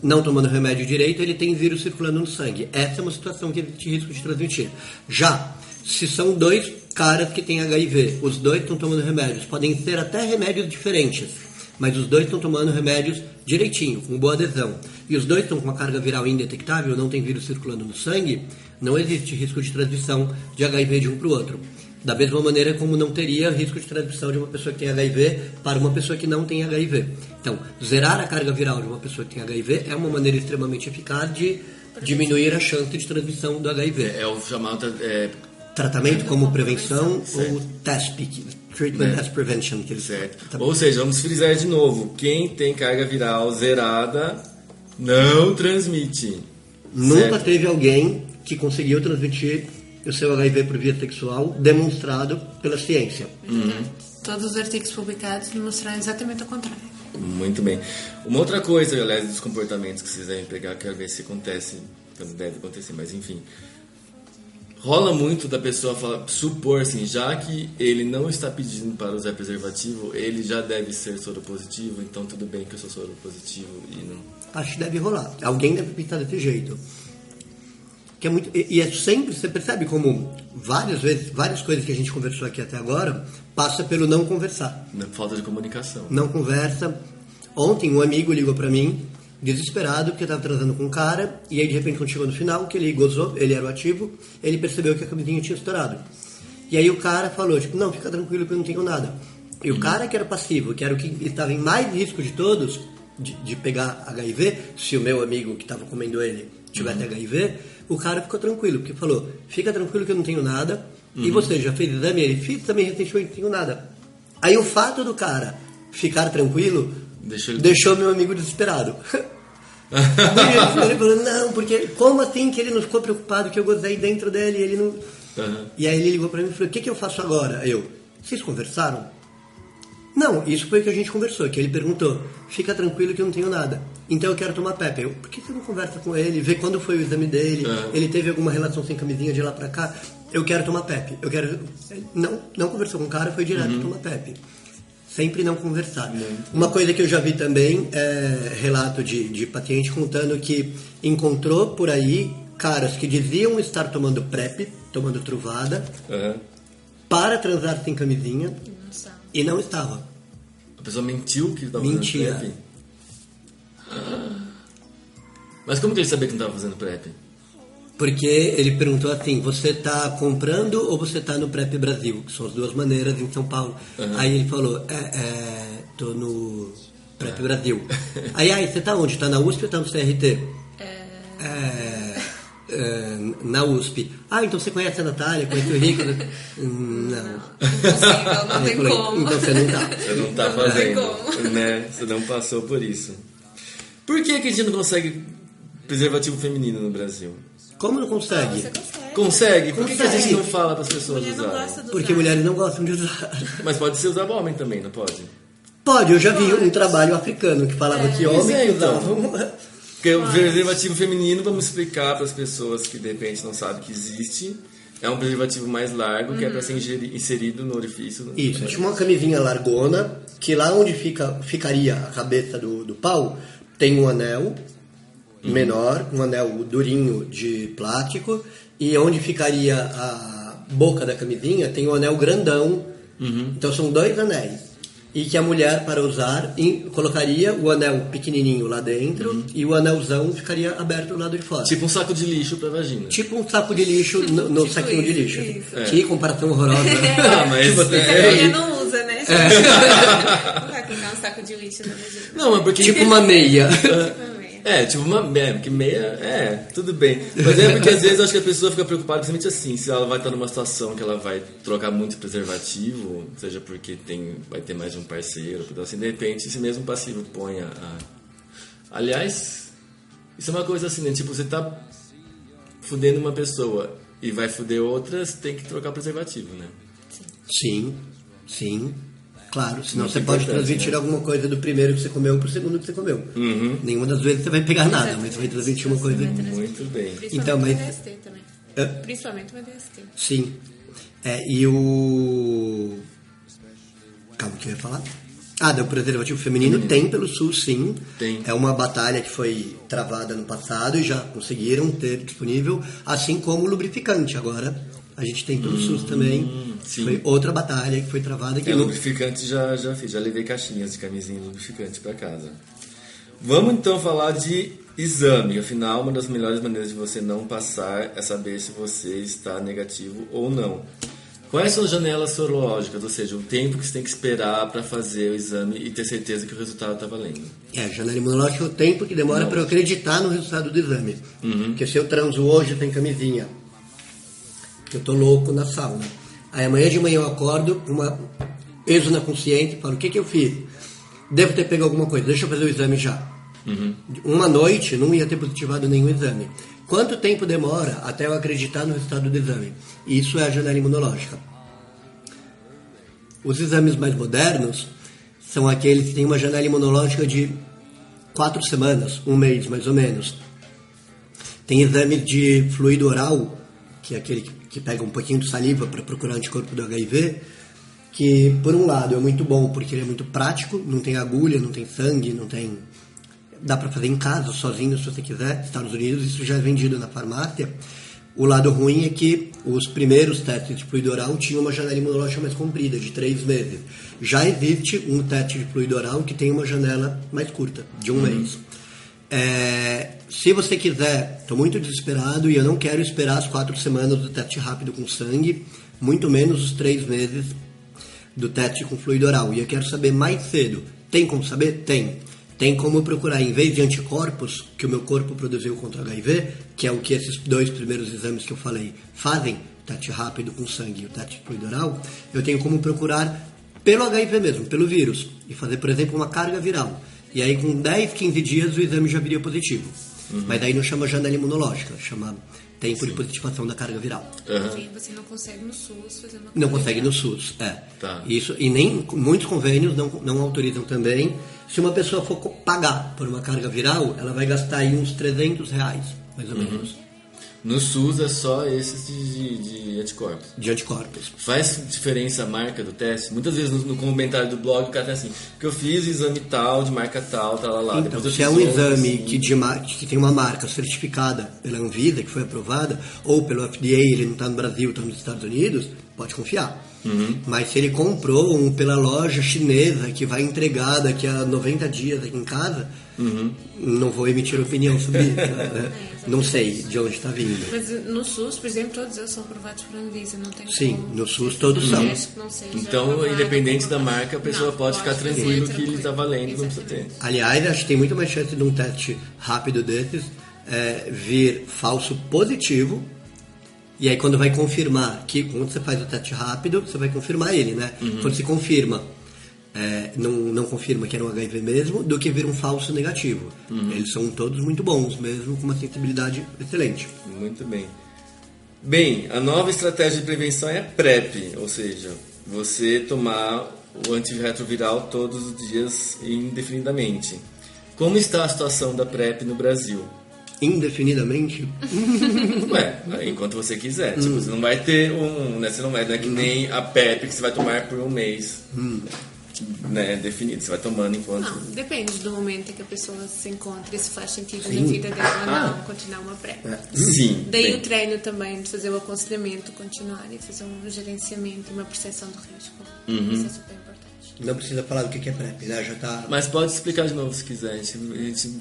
não tomando remédio direito, ele tem vírus circulando no sangue. Essa é uma situação que existe risco de transmitir. Já, se são dois caras que têm HIV, os dois estão tomando remédios, podem ser até remédios diferentes, mas os dois estão tomando remédios direitinho, com boa adesão, e os dois estão com uma carga viral indetectável, não tem vírus circulando no sangue, não existe risco de transmissão de HIV de um para o outro. Da mesma maneira como não teria risco de transmissão de uma pessoa que tem HIV para uma pessoa que não tem HIV. Então, zerar a carga viral de uma pessoa que tem HIV é uma maneira extremamente eficaz de diminuir a chance de transmissão do HIV. É o chamado... tratamento como prevenção ou TASP, Treatment as Prevention. Que certo. Ou seja, vamos frisar de novo, quem tem carga viral zerada não transmite. Nunca teve alguém que conseguiu transmitir o seu HIV por via sexual demonstrado pela ciência. Todos os artigos publicados mostraram exatamente o contrário. Muito bem. Uma outra coisa, aliás, dos comportamentos que vocês devem pegar, quero ver se acontece, quando deve acontecer, mas enfim... Rola muito da pessoa supor assim, já que ele não está pedindo para usar preservativo, ele já deve ser soropositivo, então tudo bem que eu sou soropositivo e não... Acho que deve rolar. Alguém deve pensar desse jeito. Que é muito, e é sempre, você percebe como várias vezes, várias coisas que a gente conversou aqui até agora, passa pelo não conversar. Falta de comunicação. Não conversa. Ontem um amigo ligou pra mim, desesperado, porque eu tava transando com um cara, e aí de repente quando chegou no final, que ele gozou, ele era o ativo, ele percebeu que a camisinha tinha estourado. E aí o cara falou, tipo, não, fica tranquilo que eu não tenho nada. E o cara que era passivo, que era o que estava em mais risco de todos, de pegar HIV, se o meu amigo que estava comendo ele tivesse HIV, o cara ficou tranquilo, porque falou, fica tranquilo que eu não tenho nada, E você já fez exame? Ele fiz também recentemente, não tenho nada. Aí o fato do cara ficar tranquilo deixou meu amigo desesperado. Ele falou, não, porque como assim que ele não ficou preocupado que eu gozei dentro dele e ele não... E aí ele ligou pra mim e falou, o que eu faço agora? Vocês conversaram? Não, isso foi o que a gente conversou, que ele perguntou, fica tranquilo que eu não tenho nada, então eu quero tomar PEP. Por que você não conversa com ele, vê quando foi o exame dele, ele teve alguma relação sem camisinha de lá pra cá? Eu quero tomar PEP, Não conversou com o cara, foi direto tomar PEP. Sempre não conversar. Uma coisa que eu já vi também é relato de paciente contando que encontrou por aí caras que diziam estar tomando PrEP, tomando truvada, para transar sem camisinha, e não estava. A pessoa mentiu que estava fazendo PrEP? Mas como que ele sabia que não estava fazendo PrEP? Porque ele perguntou assim, você está comprando ou você está no PrEP Brasil? Que são as duas maneiras em São Paulo. Aí ele falou, tô no PrEP Brasil. Aí, você está onde? Está na USP ou está no CRT? Na USP. Então você conhece a Natália, conhece o Rico? Não. Impossível, não tem como. Então você não tá. Você não tá fazendo, né? Você não passou por isso. Por que a gente não consegue preservativo feminino no Brasil? Como não consegue? Você consegue? Por que a gente não fala para as pessoas usarem? Porque mulheres não gostam de usar. Mas pode ser usado homem também, não pode? Pode, eu já vi um trabalho africano que falava que homens usavam. Porque o preservativo feminino, vamos explicar para as pessoas que de repente não sabem que existe. É um preservativo mais largo, que é para ser inserido no orifício. Isso, é tipo uma camisinha largona, que lá onde ficaria a cabeça do pau, tem um anel menor, um anel durinho de plástico, e onde ficaria a boca da camisinha tem um anel grandão. Então são 2 anéis. E que a mulher, para usar, colocaria o anel pequenininho lá dentro e o anelzão ficaria aberto do lado de fora. Tipo um saco de lixo para vagina. Tipo um saco de lixo no tipo saquinho de lixo. Que comparação horrorosa. Mas você não usa, né? Não vai colocar um saco de lixo na vagina. Não, mas porque... Tipo uma meia. Tipo uma meia, porque meia, tudo bem. Mas é porque às vezes eu acho que a pessoa fica preocupada, principalmente assim, se ela vai estar numa situação que ela vai trocar muito preservativo, seja porque vai ter mais de um parceiro, então assim, de repente, esse mesmo passivo põe Aliás, isso é uma coisa assim, né? Tipo, você tá fudendo uma pessoa e vai fuder outras, tem que trocar preservativo, né? Sim. Claro, senão você pode transmitir alguma coisa do primeiro que você comeu pro segundo que você comeu. Nenhuma das vezes você vai pegar nada, mas você vai transmitir uma coisa. Muito bem. Então, mas... DST também. Principalmente o DST. Sim. E o... Calma, o que eu ia falar? Do preservativo feminino tem pelo SUS, sim. Tem. É uma batalha que foi travada no passado e já conseguiram ter disponível, assim como o lubrificante agora. A gente tem pelo SUS também. Sim. Foi outra batalha que foi travada. Lubrificante já fiz, já levei caixinhas de camisinha de lubrificante para casa. Vamos então falar de exame. Afinal, uma das melhores maneiras de você não passar é saber se você está negativo ou não. Quais são as janelas sorológicas, ou seja, o tempo que você tem que esperar para fazer o exame e ter certeza que o resultado está valendo? Janela imunológica é o tempo que demora para eu acreditar no resultado do exame. Porque se eu transo hoje sem camisinha, eu tô louco na sauna. Aí amanhã de manhã eu acordo, peso na consciência, falo, o que eu fiz? Devo ter pego alguma coisa, deixa eu fazer o exame já. Uma noite não ia ter positivado nenhum exame. Quanto tempo demora até eu acreditar no resultado do exame? Isso é a janela imunológica. Os exames mais modernos são aqueles que têm uma janela imunológica de 4 semanas, 1 mês mais ou menos. Tem exames de fluido oral, que é aquele que pega um pouquinho de saliva para procurar anticorpo do HIV, que por um lado é muito bom porque ele é muito prático, não tem agulha, não tem sangue, não tem... Dá para fazer em casa, sozinho, se você quiser. Estados Unidos, isso já é vendido na farmácia. O lado ruim é que os primeiros testes de fluido oral tinham uma janela imunológica mais comprida, de 3 meses. Já existe um teste de fluido oral que tem uma janela mais curta, de 1 mês. Se você quiser, estou muito desesperado e eu não quero esperar as 4 semanas do teste rápido com sangue, muito menos os 3 meses do teste com fluido oral. E eu quero saber mais cedo. Tem como saber? Tem. Tem como procurar, em vez de anticorpos que o meu corpo produziu contra o HIV, que é o que esses 2 primeiros exames que eu falei fazem, teste rápido com sangue e o teste fluido oral, eu tenho como procurar pelo HIV mesmo, pelo vírus, e fazer, por exemplo, uma carga viral. E aí, com 10, 15 dias, o exame já viria positivo. Mas daí não chama janela imunológica, chama tempo de positivação da carga viral. Sim, você não consegue no SUS fazer uma Não consegue no SUS, Tá. Isso, e nem muitos convênios não autorizam também. Se uma pessoa for pagar por uma carga viral, ela vai gastar aí uns R$300, mais ou menos. No SUS é só esses de anticorpos. De anticorpos. Faz diferença a marca do teste? Muitas vezes no comentário do blog o cara tá assim, porque eu fiz o exame tal, de marca tal, lá. Então, se é um exame que tem uma marca certificada pela Anvisa, que foi aprovada, ou pelo FDA, ele não está no Brasil, está nos Estados Unidos, pode confiar. Mas se ele comprou um pela loja chinesa que vai entregar daqui a 90 dias aqui em casa, não vou emitir opinião sobre isso. Né? Não sei de onde está vindo. Mas no SUS, por exemplo, todos eles são aprovados por Anvisa, não tem Sim, como. no SUS todos são. Então, independente da marca, a pessoa pode ficar tranquilo que ele está valendo, não precisa ter. Aliás, acho que tem muito mais chance de um teste rápido desses vir falso positivo. E aí quando vai confirmar, quando você faz o teste rápido, você vai confirmar ele, né? Quando se confirma, não confirma que era um HIV mesmo, do que vir um falso negativo. Eles são todos muito bons, mesmo com uma sensibilidade excelente. Muito bem. Bem, a nova estratégia de prevenção é a PrEP, ou seja, você tomar o antirretroviral todos os dias indefinidamente. Como está a situação da PrEP no Brasil? Indefinidamente? Enquanto você quiser. Tipo, você não vai ter né, você não é que nem a PrEP que você vai tomar por um mês. Né, definido, você vai tomando enquanto... Não, depende do momento em que a pessoa se encontra e se faz sentido na vida dela ou não, continuar uma PrEP. Sim. Daí o treino também, de fazer o aconselhamento, continuar e fazer um gerenciamento e uma percepção do risco. Isso é super importante. Não precisa falar do que é PrEP, né? Já tá... Mas pode explicar de novo se quiser.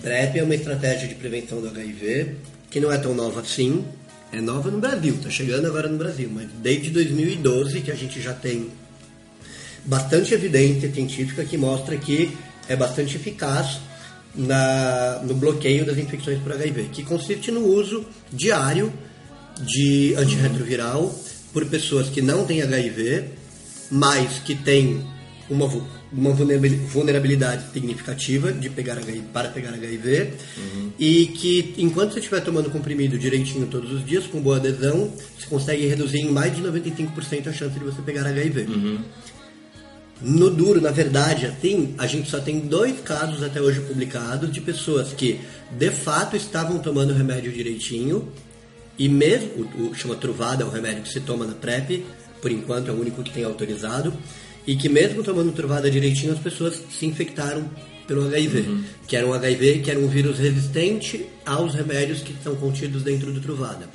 PrEP é uma estratégia de prevenção do HIV que não é tão nova assim. É nova no Brasil, tá chegando agora no Brasil, mas desde 2012 que a gente já tem bastante evidência científica que mostra que é bastante eficaz no bloqueio das infecções por HIV, que consiste no uso diário de antirretroviral por pessoas que não têm HIV, mas que têm uma vulnerabilidade significativa para pegar HIV e que, enquanto você estiver tomando comprimido direitinho todos os dias, com boa adesão, você consegue reduzir em mais de 95% a chance de você pegar HIV. No duro, na verdade, assim, a gente só tem 2 casos até hoje publicados de pessoas que, de fato, estavam tomando o remédio direitinho e mesmo, chama Truvada, é o remédio que se toma na PrEP, por enquanto é o único que tem autorizado, e que mesmo tomando Truvada direitinho, as pessoas se infectaram pelo HIV, que era um HIV, que era um vírus resistente aos remédios que são contidos dentro do Truvada.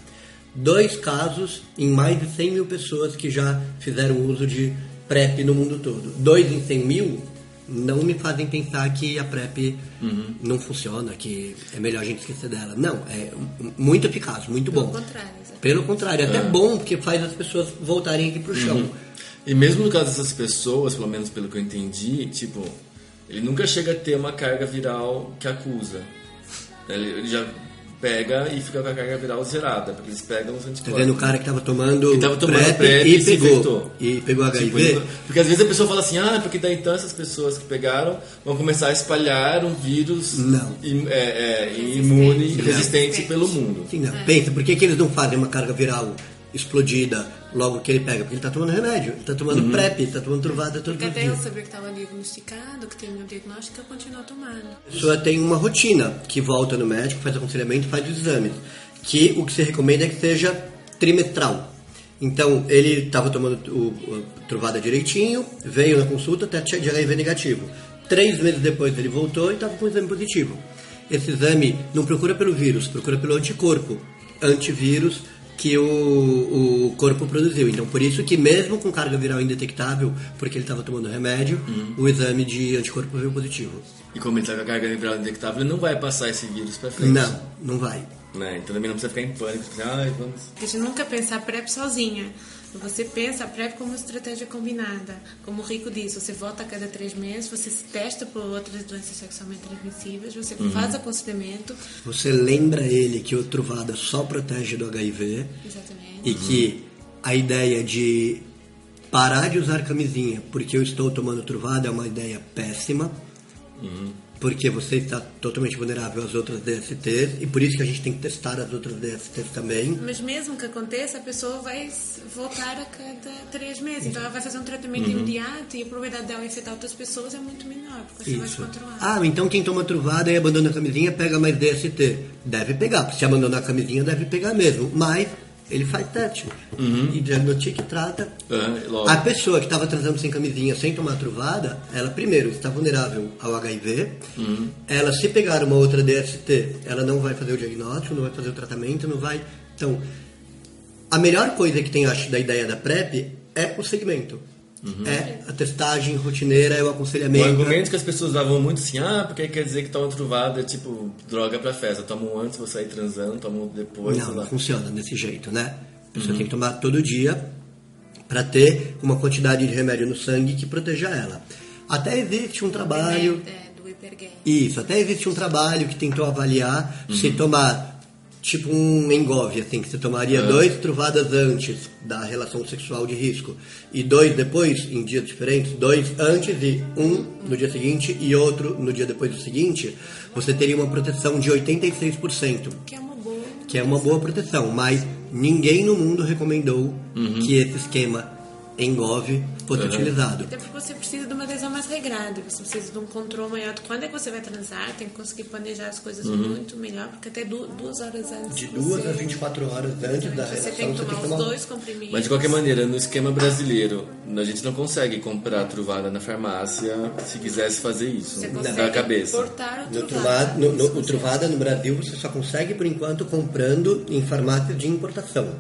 2 casos em mais de 100 mil pessoas que já fizeram uso de PrEP no mundo todo. 2 em 100 mil não me fazem pensar que a PrEP não funciona, que é melhor a gente esquecer dela. Não, é muito eficaz, muito bom. Pelo contrário, é até bom, porque faz as pessoas voltarem aqui pro chão. E mesmo no caso dessas pessoas, pelo menos pelo que eu entendi, tipo, ele nunca chega a ter uma carga viral que acusa. Ele já pega e fica com a carga viral zerada, porque eles pegam os anticorpos. Tá vendo o cara que estava tomando PrEP e pegou HIV? Tipo, porque às vezes a pessoa fala assim, porque daí então essas pessoas que pegaram vão começar a espalhar um vírus imune, resistente pelo mundo. Sim, não. Pensa, por que eles não fazem uma carga viral explodida logo que ele pega? Porque ele está tomando remédio, ele está tomando PrEP, ele está tomando Truvada todo dia. Porque até eu saber que estava diagnosticado, que tem o diagnóstico, eu continuo tomando. A pessoa tem uma rotina, que volta no médico, faz aconselhamento, faz os exames, que o que se recomenda é que seja trimestral. Então, ele estava tomando o Truvada direitinho, veio na consulta, teste de HIV negativo. 3 meses depois ele voltou e estava com o exame positivo. Esse exame não procura pelo vírus, procura pelo antivírus que o corpo produziu. Então, por isso que mesmo com carga viral indetectável, porque ele estava tomando remédio, o exame de anticorpo veio positivo. E como ele está com a carga viral indetectável, ele não vai passar esse vírus para frente. Não vai. Né? Então também não precisa ficar em pânico. Vamos... A gente nunca pensa a PrEP sozinha. Você pensa a PrEP como uma estratégia combinada. Como o Rico disse, você volta a cada 3 meses, você se testa por outras doenças sexualmente transmissíveis, você faz aconselhamento. Você lembra ele que o Truvada só protege do HIV. Exatamente. E que a ideia de parar de usar camisinha porque eu estou tomando Truvada é uma ideia péssima, porque você está totalmente vulnerável às outras DSTs, e por isso que a gente tem que testar as outras DSTs também. Mas mesmo que aconteça, a pessoa vai voltar a cada 3 meses. Então ela vai fazer um tratamento imediato e a probabilidade dela infectar outras pessoas é muito menor, porque você vai se controlar. Ah, então quem toma Truvada e abandona a camisinha pega mais DST. Deve pegar, se abandonar a camisinha deve pegar mesmo, mas ele faz teste e diagnostica e trata. A pessoa que estava transando sem camisinha, sem tomar Truvada, ela primeiro está vulnerável ao HIV. Ela, se pegar uma outra DST, ela não vai fazer o diagnóstico, não vai fazer o tratamento, não vai... Então, a melhor coisa que tem, acho, da ideia da PrEP é o segmento. É a testagem rotineira, é o aconselhamento. O argumento que as pessoas davam muito assim, porque quer dizer que toma Truvada é tipo droga pra festa. Toma um antes, vou sair transando, toma um depois. Não funciona desse jeito, né? A pessoa tem que tomar todo dia para ter uma quantidade de remédio no sangue que proteja ela. Até existe um trabalho... do Hipergame. Isso, até existe um trabalho que tentou avaliar se tomar tipo um Engov, assim, que você tomaria 2 Truvadas antes da relação sexual de risco e 2 depois, em dias diferentes, 2 antes e 1 no dia seguinte e outro no dia depois do seguinte, você teria uma proteção de 86%. Que é uma boa proteção, mas ninguém no mundo recomendou que esse esquema Engov fosse utilizado. Até porque você precisa de uma adesão mais regrada, você precisa de um controle maior de quando é que você vai transar, tem que conseguir planejar as coisas muito melhor, porque até 2 horas antes. De 2 a 24 horas antes da relação. Você tem que tomar os 2 comprimidos. Mas de qualquer maneira, no esquema brasileiro, a gente não consegue comprar Truvada na farmácia se quisesse fazer isso, da cabeça. Importar o Truvada. O Truvada no Brasil você só consegue, por enquanto, comprando em farmácias de importação.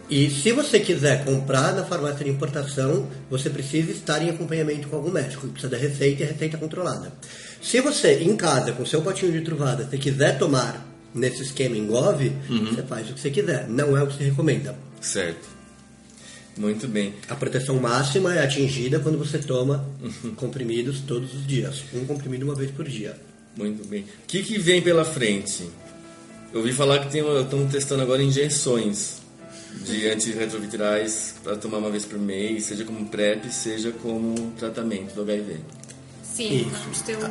E se você quiser comprar na farmácia de importação, você precisa estar em acompanhamento com algum médico, precisa da receita e a receita controlada. Se você, em casa, com seu potinho de Truvada, você quiser tomar nesse esquema Engov, você faz o que você quiser, não é o que se recomenda. Certo. Muito bem. A proteção máxima é atingida quando você toma comprimidos todos os dias, um comprimido uma vez por dia. Muito bem. O que vem pela frente? Eu ouvi falar que estão testando agora injeções de antirretrovirais para tomar uma vez por mês, seja como PrEP, seja como tratamento do HIV. Sim, vamos ter um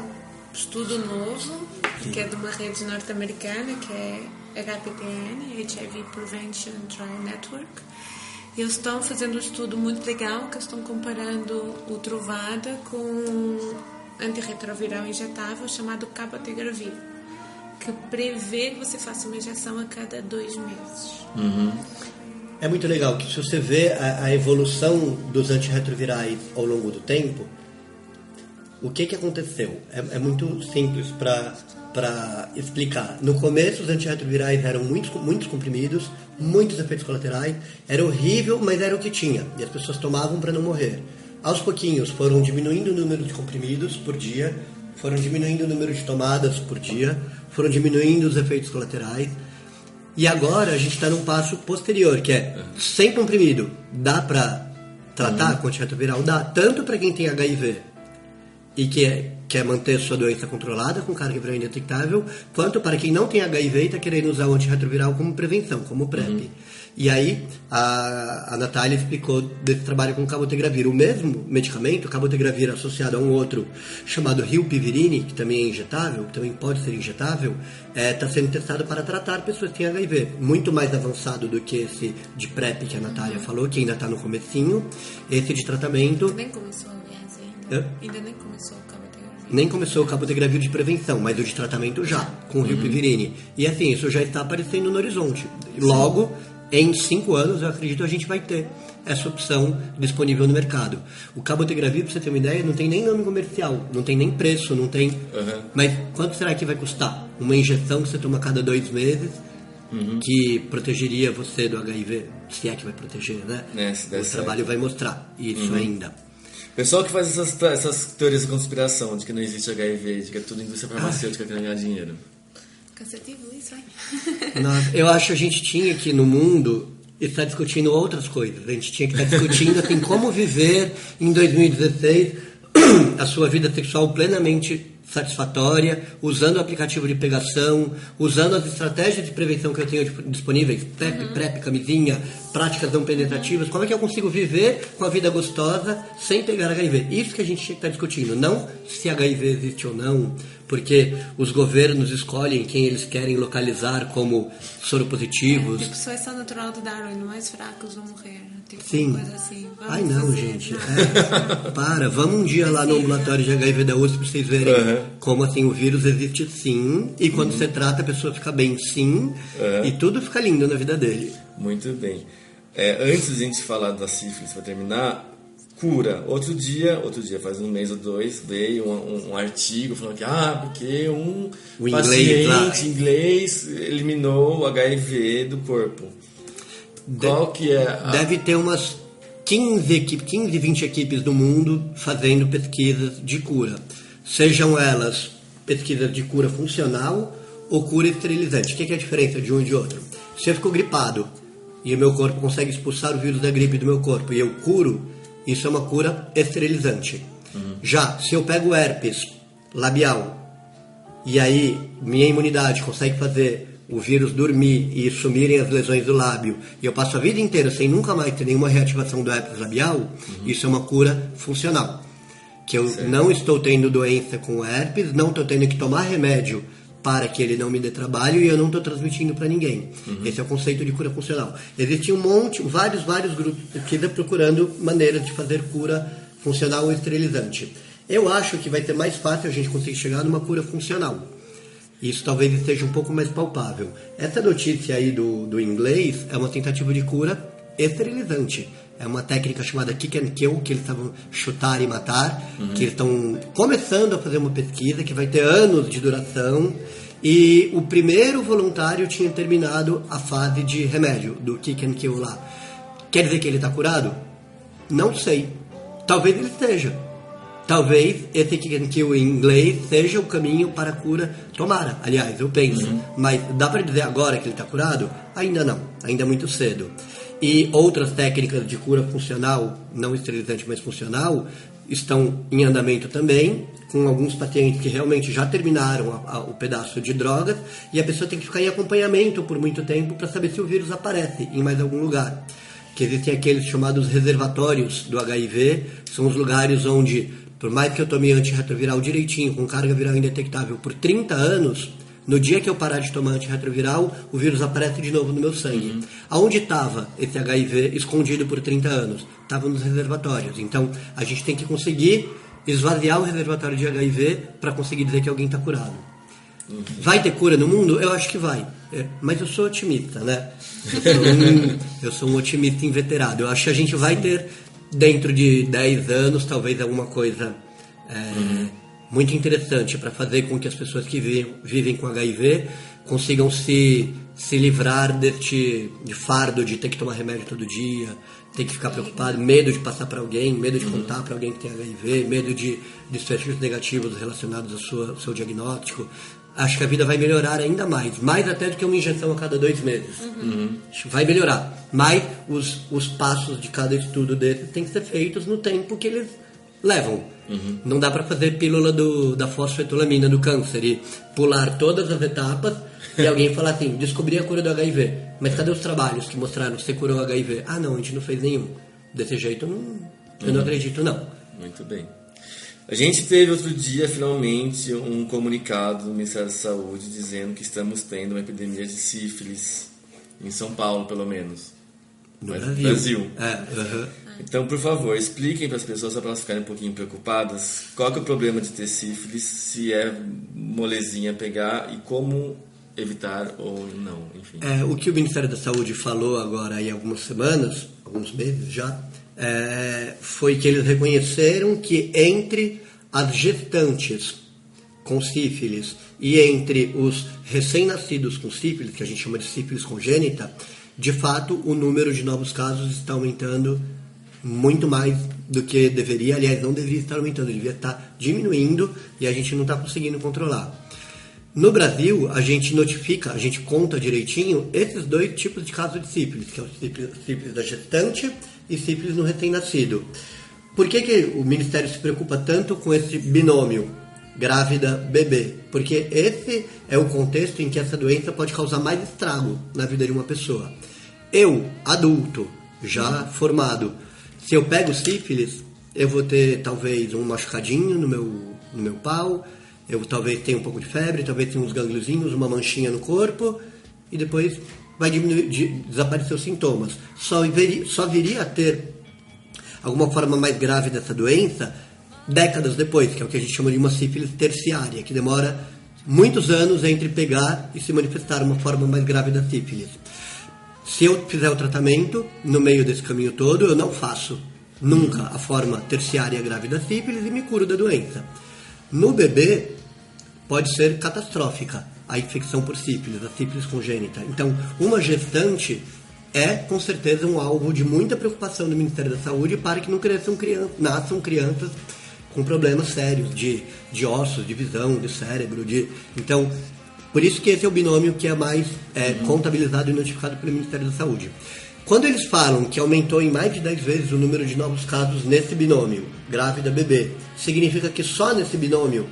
estudo novo, que é de uma rede norte-americana, que é HPTN, HIV Prevention Trial Network. Eles estão fazendo um estudo muito legal, que estão comparando o Truvada com um antirretroviral injetável chamado cabotegravir, que prevê que você faça uma injeção a cada 2 meses. É muito legal que se você vê a evolução dos antirretrovirais ao longo do tempo, o que aconteceu? É muito simples para explicar. No começo, os antirretrovirais eram muitos comprimidos, muitos efeitos colaterais, era horrível, mas era o que tinha, e as pessoas tomavam para não morrer. Aos pouquinhos foram diminuindo o número de comprimidos por dia, foram diminuindo o número de tomadas por dia, foram diminuindo os efeitos colaterais. E agora a gente está num passo posterior, que é sem comprimido. Dá para tratar com antirretroviral? Dá, tanto para quem tem HIV e quer manter sua doença controlada com carga viral indetectável, quanto para quem não tem HIV e está querendo usar o antirretroviral como prevenção, como PrEP. E aí a Natália explicou desse trabalho com o cabotegravir. O mesmo medicamento, o cabotegravir associado a um outro chamado rilpivirine, que também é injetável, que também pode ser injetável, está sendo testado para tratar pessoas que têm HIV. Muito mais avançado do que esse de PrEP que a Natália falou, que ainda está no comecinho. Esse de tratamento... Nem começou, aliás, ainda. Ainda nem começou o cabotegravir. Nem começou o cabotegravir de prevenção, mas o de tratamento já, com o rilpivirine. E assim, isso já está aparecendo no horizonte. Logo... Em 5 anos, eu acredito, a gente vai ter essa opção disponível no mercado. O cabotegravir, para você ter uma ideia, não tem nem nome comercial, não tem nem preço, não tem... Mas quanto será que vai custar? Uma injeção que você toma a cada 2 meses, que protegeria você do HIV, se é que vai proteger, né? O trabalho vai mostrar isso ainda. Pessoal que faz essas teorias de conspiração, de que não existe HIV, de que é tudo indústria farmacêutica que ganhar dinheiro. Cansativo isso, hein? Eu acho que a gente tinha que, no mundo, estar discutindo outras coisas. A gente tinha que estar discutindo assim, como viver em 2016 a sua vida sexual plenamente satisfatória, usando o aplicativo de pegação, usando as estratégias de prevenção que eu tenho disponíveis, PrEP, PrEP, camisinha, práticas não penetrativas, como é que eu consigo viver com a vida gostosa sem pegar HIV? Isso que a gente está discutindo, não se HIV existe ou não, porque os governos escolhem quem eles querem localizar como soropositivos. Tipo, seleção natural de Darwin, mais fracos vão morrer. Tipo, Sim. Coisa assim. Ai não, gente. Vamos um dia lá no ambulatório de HIV da USP pra vocês verem como assim o vírus existe sim, e quando você trata a pessoa fica bem sim, e tudo fica lindo na vida dele. Muito bem. Antes de a gente falar da sífilis, para terminar, cura. Outro dia, faz um mês ou dois, veio um artigo falando que porque um paciente inglês eliminou o HIV do corpo. Qual que é Deve ter umas 15, 20 equipes do mundo fazendo pesquisas de cura. Sejam elas pesquisas de cura funcional ou cura esterilizante. O que é a diferença de um e de outro? Se eu fico gripado e o meu corpo consegue expulsar o vírus da gripe do meu corpo e eu curo, isso é uma cura esterilizante. Já, se eu pego herpes labial e aí minha imunidade consegue fazer o vírus dormir e sumirem as lesões do lábio e eu passo a vida inteira sem nunca mais ter nenhuma reativação do herpes labial, isso é uma cura funcional. Que eu não estou tendo doença com herpes, não estou tendo que tomar remédio para que ele não me dê trabalho e eu não estou transmitindo para ninguém. Esse é o conceito de cura funcional. Existem vários grupos de pesquisa procurando maneiras de fazer cura funcional ou esterilizante. Eu acho que vai ser mais fácil a gente conseguir chegar numa cura funcional. Isso talvez esteja um pouco mais palpável. Essa notícia aí do inglês é uma tentativa de cura esterilizante. É uma técnica chamada kick and kill, que eles estavam chutar e matar, que eles estão começando a fazer uma pesquisa que vai ter anos de duração, e o primeiro voluntário tinha terminado a fase de remédio do kick and kill lá. Quer dizer que ele está curado? Não sei. Talvez ele esteja. Talvez esse kick and kill em inglês seja o caminho para a cura. Tomara, aliás, eu penso. Mas dá para dizer agora que ele está curado? Ainda não. Ainda é muito cedo. E outras técnicas de cura funcional, não esterilizante, mas funcional, estão em andamento também, com alguns pacientes que realmente já terminaram o pedaço de drogas, e a pessoa tem que ficar em acompanhamento por muito tempo para saber se o vírus aparece em mais algum lugar. Que existem aqueles chamados reservatórios do HIV, são os lugares onde, por mais que eu tome antirretroviral direitinho, com carga viral indetectável por 30 anos, no dia que eu parar de tomar antirretroviral, o vírus aparece de novo no meu sangue. Aonde estava esse HIV escondido por 30 anos? Estava nos reservatórios. Então, a gente tem que conseguir esvaziar o reservatório de HIV para conseguir dizer que alguém está curado. Vai ter cura no mundo? Eu acho que vai. Mas eu sou otimista, né? Eu sou um otimista inveterado. Eu acho que a gente vai ter, dentro de 10 anos, talvez alguma coisa muito interessante para fazer com que as pessoas que vivem com HIV consigam se livrar de fardo de ter que tomar remédio todo dia, ter que ficar preocupado, medo de passar para alguém, medo de contar para alguém que tem HIV, medo de desfechos negativos relacionados ao seu diagnóstico. Acho que a vida vai melhorar ainda mais até do que uma injeção a cada 2 meses. Acho que vai melhorar. Mas os passos de cada estudo desses têm que ser feitos no tempo que eles levam. Não dá para fazer pílula da fosfetiolamina do câncer e pular todas as etapas e alguém falar assim, descobri a cura do HIV, mas cadê os trabalhos que mostraram que você curou o HIV? Ah não, a gente não fez nenhum. Desse jeito eu não acredito não. Muito bem. A gente teve outro dia finalmente um comunicado do Ministério da Saúde dizendo que estamos tendo uma epidemia de sífilis em São Paulo, pelo menos. No Brasil. Então, por favor, expliquem para as pessoas, só para elas ficarem um pouquinho preocupadas, qual que é o problema de ter sífilis, se é molezinha pegar e como evitar ou não, enfim. O que o Ministério da Saúde falou agora em algumas semanas, alguns meses já, foi que eles reconheceram que entre as gestantes com sífilis e entre os recém-nascidos com sífilis, que a gente chama de sífilis congênita, de fato o número de novos casos está aumentando muito mais do que deveria. Aliás, não deveria estar aumentando, devia estar diminuindo e a gente não está conseguindo controlar. No Brasil, a gente conta direitinho esses 2 tipos de casos de sífilis, que é o sífilis da gestante e sífilis no recém-nascido. Por que o Ministério se preocupa tanto com esse binômio? grávida, bebê. Porque esse é o contexto em que essa doença pode causar mais estrago na vida de uma pessoa. Eu, adulto, já formado, se eu pego sífilis, eu vou ter talvez um machucadinho no meu pau, eu talvez tenha um pouco de febre, talvez tenha uns gangliozinhos, uma manchinha no corpo, e depois vai desaparecer os sintomas. Só viria a ter alguma forma mais grave dessa doença décadas depois, que é o que a gente chama de uma sífilis terciária, que demora muitos anos entre pegar e se manifestar uma forma mais grave da sífilis. Se eu fizer o tratamento, no meio desse caminho todo, eu não faço nunca a forma terciária grave da sífilis e me curo da doença. No bebê, pode ser catastrófica a infecção por sífilis, a sífilis congênita. Então, uma gestante é, com certeza, um alvo de muita preocupação do Ministério da Saúde para que não nasçam crianças com problemas sérios de ossos, de visão, de cérebro. Então, por isso que esse é o binômio que é mais contabilizado e notificado pelo Ministério da Saúde. Quando eles falam que aumentou em mais de 10 vezes o número de novos casos nesse binômio, grávida, bebê, significa que só nesse binômio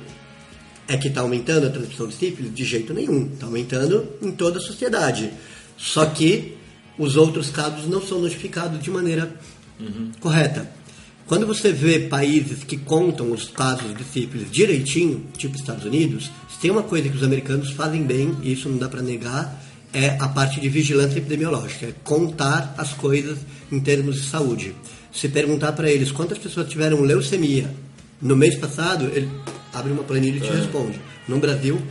é que está aumentando a transmissão de sífilis? De jeito nenhum. Está aumentando em toda a sociedade. Só que os outros casos não são notificados de maneira correta. Quando você vê países que contam os casos de sífilis direitinho, tipo Estados Unidos, se tem uma coisa que os americanos fazem bem, e isso não dá para negar, é a parte de vigilância epidemiológica, é contar as coisas em termos de saúde. Se perguntar para eles quantas pessoas tiveram leucemia no mês passado, ele abre uma planilha e te responde. No Brasil,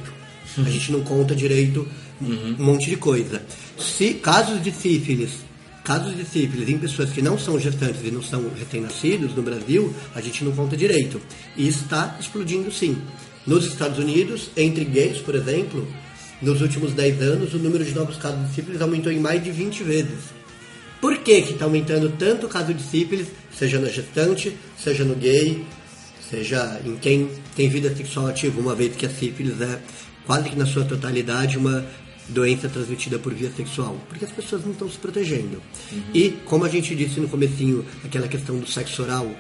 a gente não conta direito um monte de coisa. Se casos de sífilis em pessoas que não são gestantes e não são recém-nascidos no Brasil, a gente não conta direito. E está explodindo sim. Nos Estados Unidos, entre gays, por exemplo, nos últimos 10 anos, o número de novos casos de sífilis aumentou em mais de 20 vezes. Por que está aumentando tanto o caso de sífilis, seja na gestante, seja no gay, seja em quem tem vida sexual ativa, uma vez que a sífilis é quase que na sua totalidade uma doença transmitida por via sexual? Porque as pessoas não estão se protegendo. E, como a gente disse no comecinho, aquela questão do sexo oral,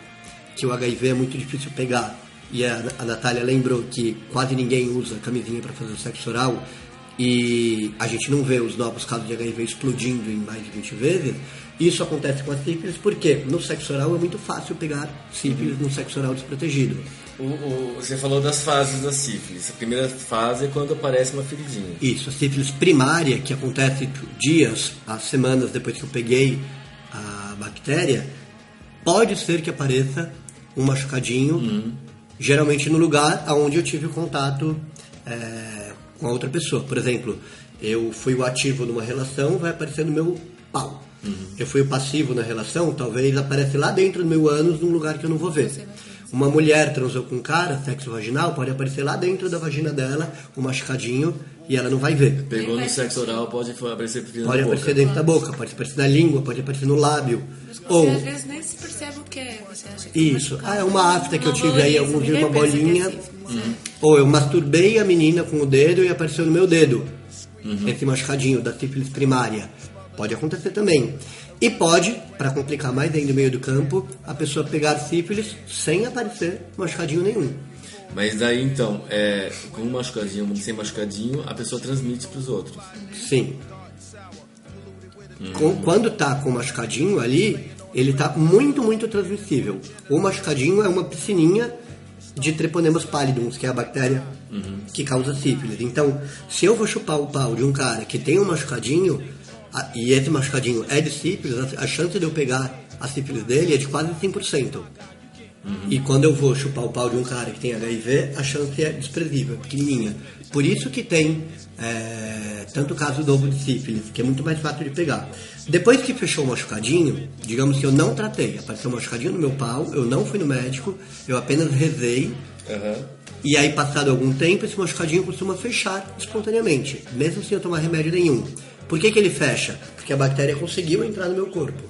que o HIV é muito difícil pegar, e a Natália lembrou que quase ninguém usa camisinha para fazer o sexo oral, e a gente não vê os novos casos de HIV explodindo em mais de 20 vezes. Isso acontece com a sífilis porque no sexo oral é muito fácil pegar sífilis no sexo oral desprotegido. Você falou das fases da sífilis. A primeira fase é quando aparece uma feridinha. Isso, a sífilis primária, que acontece dias a semanas depois que eu peguei a bactéria, pode ser que apareça um machucadinho, geralmente no lugar onde eu tive o contato com a outra pessoa. Por exemplo, eu fui o ativo numa relação, vai aparecer no meu pau. Eu fui o passivo na relação, talvez apareça lá dentro do meu ânus, num lugar que eu não vou ver. Uma mulher transou com um cara, sexo vaginal, pode aparecer lá dentro da vagina dela, um machucadinho, e ela não vai ver. Pegou no sexo oral, pode aparecer dentro da boca. Pode aparecer dentro da boca, pode aparecer na língua, pode aparecer no lábio. Ou às vezes nem se percebe o que é. Você acha que isso. É uma afta que eu tive aí, alguns dias, uma bolinha. Ou eu masturbei a menina com o dedo e apareceu no meu dedo. Esse machucadinho da sífilis primária. Pode acontecer também. E pode, para complicar mais ainda o meio do campo, a pessoa pegar sífilis sem aparecer machucadinho nenhum. Mas daí então, com um machucadinho, sem machucadinho, a pessoa transmite para os outros. Sim. Quando tá com machucadinho ali, ele tá muito, muito transmissível. O machucadinho é uma piscininha de Treponemas pallidum, que é a bactéria que causa sífilis. Então, se eu vou chupar o pau de um cara que tem um machucadinho, e esse machucadinho é de sífilis, a chance de eu pegar a sífilis dele é de quase 100%. E quando eu vou chupar o pau de um cara que tem HIV, a chance é desprezível, pequenininha. Por isso que tem tanto caso novo de sífilis, que é muito mais fácil de pegar. Depois que fechou o machucadinho, digamos que eu não tratei, apareceu um machucadinho no meu pau, eu não fui no médico, eu apenas rezei. E aí, passado algum tempo, esse machucadinho costuma fechar espontaneamente, mesmo sem eu tomar remédio nenhum. Por que ele fecha? Porque a bactéria conseguiu entrar no meu corpo.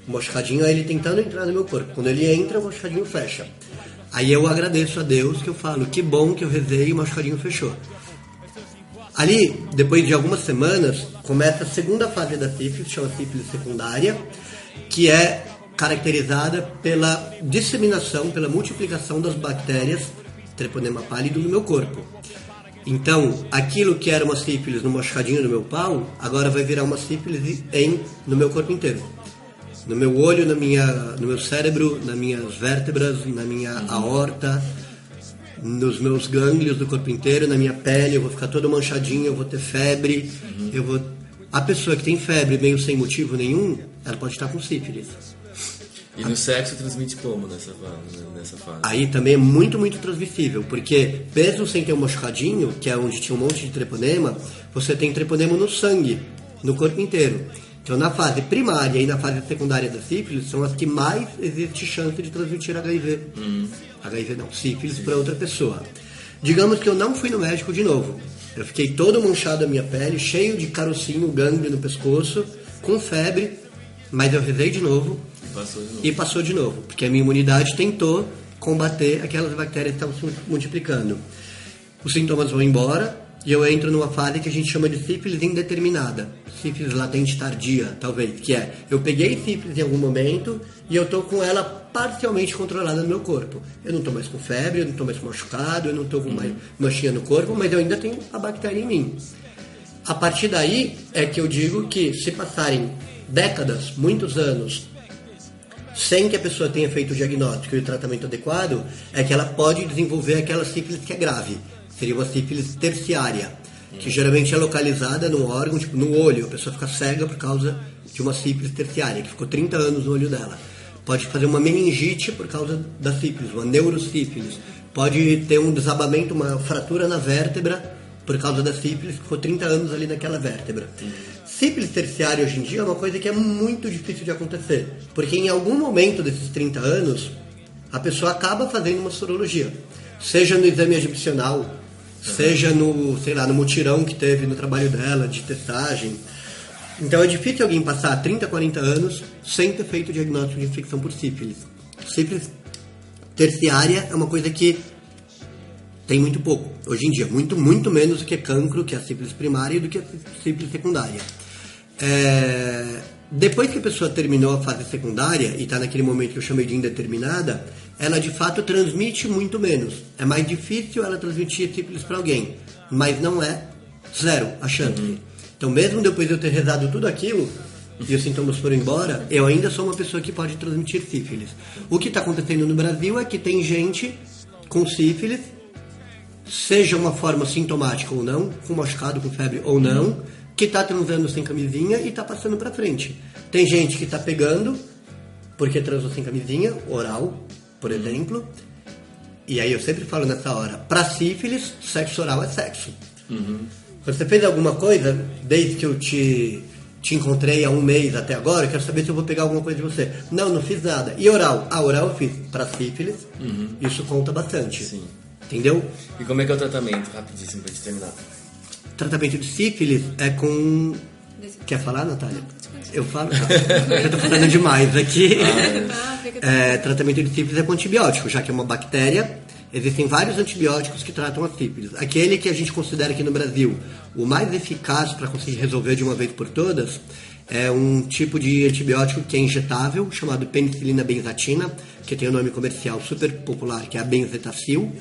O machucadinho é ele tentando entrar no meu corpo. Quando ele entra, o machucadinho fecha. Aí eu agradeço a Deus, que eu falo, que bom que eu rezei e o machucadinho fechou. Ali, depois de algumas semanas, começa a segunda fase da sífilis, chama sífilis secundária, que é caracterizada pela disseminação, pela multiplicação das bactérias treponema pálido no meu corpo. Então, aquilo que era uma sífilis no machucadinho do meu pau, agora vai virar uma sífilis no meu corpo inteiro. No meu olho, no meu cérebro, nas minhas vértebras, na minha aorta, nos meus gânglios do corpo inteiro, na minha pele, eu vou ficar todo manchadinho, eu vou ter febre, A pessoa que tem febre meio sem motivo nenhum, ela pode estar com sífilis. E no sexo transmite como nessa fase? Aí também é muito, muito transmissível, porque mesmo sem ter um machucadinho, que é onde tinha um monte de treponema, você tem treponema no sangue, no corpo inteiro. Então na fase primária e na fase secundária da sífilis são as que mais existe chance de transmitir HIV. HIV não, sífilis para outra pessoa. Digamos que eu não fui no médico de novo. Eu fiquei todo manchado a minha pele, cheio de carocinho, gânglio no pescoço, com febre, mas eu rezei de novo. E passou de novo, porque a minha imunidade tentou combater aquelas bactérias que estavam se multiplicando. Os sintomas vão embora e eu entro numa fase que a gente chama de sífilis indeterminada. Sífilis latente tardia, talvez, que é, eu peguei sífilis em algum momento e eu estou com ela parcialmente controlada no meu corpo. Eu não estou mais com febre, eu não estou mais machucado, eu não estou com mais manchinha no corpo, mas eu ainda tenho a bactéria em mim. A partir daí é que eu digo que se passarem décadas, muitos anos, sem que a pessoa tenha feito o diagnóstico e o tratamento adequado, é que ela pode desenvolver aquela sífilis que é grave. Seria uma sífilis terciária, que geralmente é localizada num órgão, tipo no olho. A pessoa fica cega por causa de uma sífilis terciária, que ficou 30 anos no olho dela. Pode fazer uma meningite por causa da sífilis, uma neurosífilis. Pode ter um desabamento, uma fratura na vértebra por causa da sífilis, que ficou 30 anos ali naquela vértebra. Sífilis terciária hoje em dia é uma coisa que é muito difícil de acontecer, porque em algum momento desses 30 anos, a pessoa acaba fazendo uma sorologia, seja no exame admissional, seja no, sei lá, no mutirão que teve no trabalho dela, de testagem. Então é difícil alguém passar 30, 40 anos sem ter feito o diagnóstico de infecção por sífilis. Sífilis terciária é uma coisa que tem muito pouco, hoje em dia, muito, muito menos do que cancro, que é a sífilis primária, e do que a sífilis secundária. Depois que a pessoa terminou a fase secundária e está naquele momento que eu chamei de indeterminada, ela de fato transmite muito menos. É mais difícil ela transmitir sífilis para alguém, mas não é zero a chance. Então mesmo depois de eu ter rezado tudo aquilo e os sintomas foram embora, eu ainda sou uma pessoa que pode transmitir sífilis. O que está acontecendo no Brasil é que tem gente com sífilis, seja uma forma sintomática ou não, com machucado, com febre ou não, que está transando sem camisinha e está passando para frente. Tem gente que está pegando porque transou sem camisinha, oral, por exemplo. E aí eu sempre falo nessa hora, para sífilis, sexo oral é sexo. Você fez alguma coisa desde que eu te encontrei há um mês até agora? Eu quero saber se eu vou pegar alguma coisa de você. Não fiz nada. E oral? Oral eu fiz para sífilis. Isso conta bastante. Sim. Entendeu? E como é que é o tratamento? Rapidíssimo pra gente terminar. Tratamento de sífilis é com... Quer falar, Natália? Eu falo? Eu tô falando demais aqui. Tratamento de sífilis é com antibiótico, já que é uma bactéria. Existem vários antibióticos que tratam a sífilis. Aquele que a gente considera aqui no Brasil o mais eficaz para conseguir resolver de uma vez por todas é um tipo de antibiótico que é injetável, chamado penicilina benzatina, que tem um nome comercial super popular, que é a benzetacil,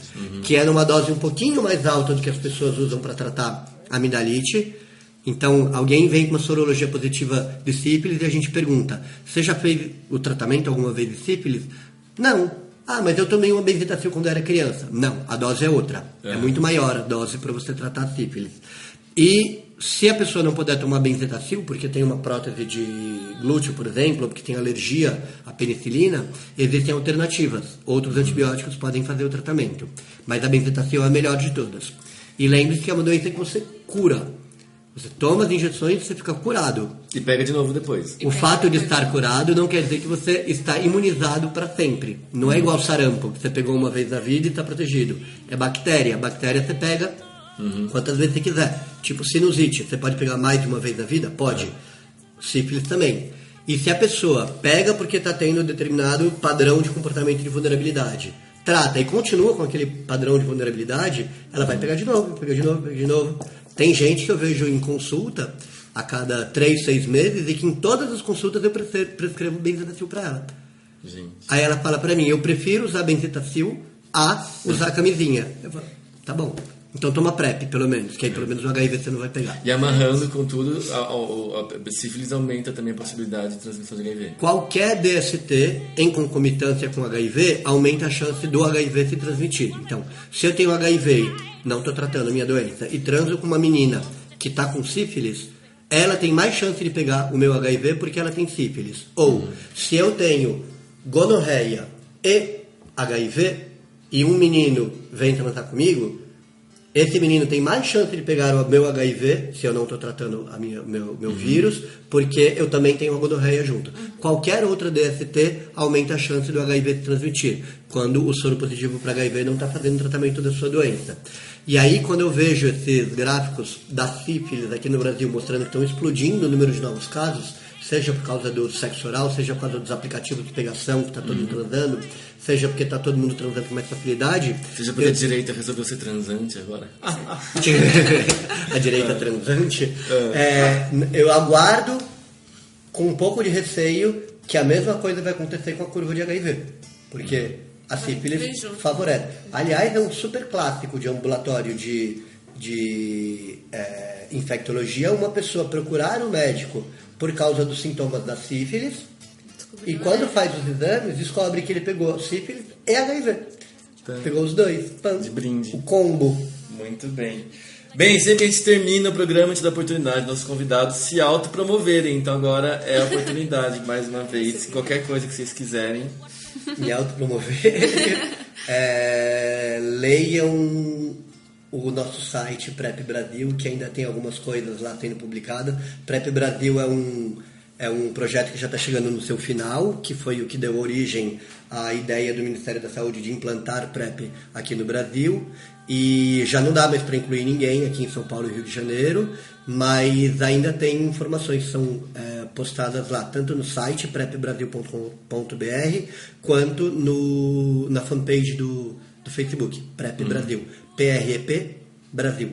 que é numa dose um pouquinho mais alta do que as pessoas usam para tratar amidalite. Então, alguém vem com uma sorologia positiva de sífilis e a gente pergunta, você já fez o tratamento alguma vez de sífilis? Não. Ah, mas eu tomei uma benzetacil quando eu era criança. Não, a dose é outra. É muito maior a dose para você tratar a sífilis. E se a pessoa não puder tomar benzetacil, porque tem uma prótese de glúteo, por exemplo, ou porque tem alergia à penicilina, existem alternativas. Outros antibióticos podem fazer o tratamento. Mas a benzetacil é a melhor de todas. E lembre-se que é uma doença que você cura. Você toma as injeções e você fica curado. E pega de novo depois. O fato de estar curado não quer dizer que você está imunizado para sempre. Não é igual sarampo, que você pegou uma vez na vida e está protegido. É bactéria. Bactéria você pega quantas vezes você quiser. Tipo sinusite, você pode pegar mais de uma vez na vida? Pode. Sífilis também. E se a pessoa pega porque está tendo um determinado padrão de comportamento de vulnerabilidade, trata e continua com aquele padrão de vulnerabilidade, ela vai pegar de novo, pegar de novo, pegar de novo. Tem gente que eu vejo em consulta a cada 3, 6 meses e que em todas as consultas eu prescrevo benzetacil para ela. Gente. Aí ela fala para mim, eu prefiro usar benzetacil a usar a camisinha. Eu falo, tá bom. Então toma PrEP, pelo menos, que aí pelo menos o HIV você não vai pegar. E amarrando com tudo, a sífilis aumenta também a possibilidade de transmissão de HIV. Qualquer DST em concomitância com HIV aumenta a chance do HIV se transmitir. Então, se eu tenho HIV, não estou tratando a minha doença, e transo com uma menina que está com sífilis, ela tem mais chance de pegar o meu HIV porque ela tem sífilis. Ou, se eu tenho gonorreia e HIV, e um menino vem transar comigo, esse menino tem mais chance de pegar o meu HIV, se eu não estou tratando meu vírus, porque eu também tenho a gonorreia junto. Qualquer outra DST aumenta a chance do HIV se transmitir, quando o soro positivo para HIV não está fazendo tratamento da sua doença. E aí, quando eu vejo esses gráficos da sífilis aqui no Brasil mostrando que estão explodindo o número de novos casos, seja por causa do sexo oral, seja por causa dos aplicativos de pegação que está todo mundo transando, seja porque está todo mundo transando com mais facilidade. Seja porque a direita resolveu ser transante agora. A direita transante. Eu aguardo com um pouco de receio que a mesma coisa vai acontecer com a curva de HIV. Porque a sífilis favorece. Aliás, é um super clássico de ambulatório de infectologia uma pessoa procurar um médico por causa dos sintomas da sífilis e quando faz os exames descobre que ele pegou sífilis e HIV. Pegou os dois. De brinde. O combo. Muito bem. Bem, sempre que a gente termina o programa, a gente dá a oportunidade dos nossos convidados se autopromoverem. Então agora é a oportunidade, mais uma vez. Qualquer coisa que vocês quiserem. Me autopromover. Leiam o nosso site PrEP Brasil, que ainda tem algumas coisas lá sendo publicadas. PrEP Brasil é um projeto que já está chegando no seu final, que foi o que deu origem à ideia do Ministério da Saúde de implantar PrEP aqui no Brasil. E já não dá mais para incluir ninguém aqui em São Paulo e Rio de Janeiro, mas ainda tem informações que são postadas lá, tanto no site prepbrasil.com.br, quanto na fanpage do Facebook, PrEP Brasil. PREP Brasil.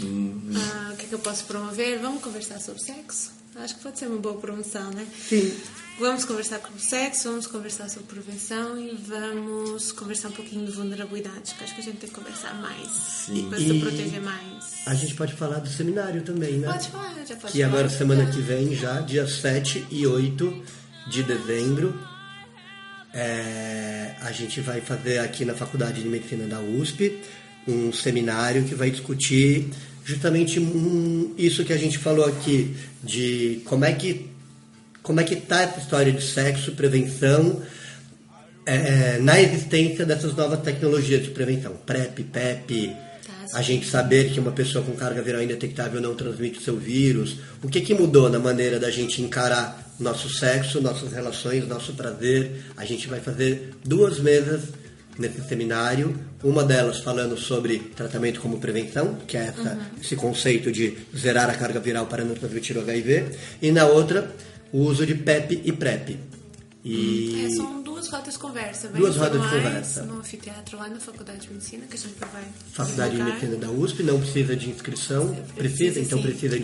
O que eu posso promover? Vamos conversar sobre sexo? Acho que pode ser uma boa promoção, né? Sim. Vamos conversar sobre sexo, vamos conversar sobre prevenção e vamos conversar um pouquinho de vulnerabilidade, que acho que a gente tem que conversar mais. Sim. Para se proteger mais. A gente pode falar do seminário também, né? Pode falar, já pode que falar. Agora, semana que vem, já, dia 7 e 8 de dezembro, a gente vai fazer aqui na Faculdade de Medicina da USP um seminário que vai discutir justamente isso que a gente falou aqui, de como é que está essa história de sexo, prevenção, na existência dessas novas tecnologias de prevenção, PrEP, PEP, a gente saber que uma pessoa com carga viral indetectável não transmite o seu vírus, o que mudou na maneira da gente encarar nosso sexo, nossas relações, nosso prazer. A gente vai fazer 2 mesas nesse seminário, uma delas falando sobre tratamento como prevenção, que é esse conceito de zerar a carga viral para não transmitir o HIV, e na outra, o uso de PEP e PrEP. São 2 rodas de conversa. 2 rodas de conversa. No anfiteatro lá na Faculdade de Medicina, que a gente vai Faculdade de Medicina da USP, não precisa de inscrição. Precisa de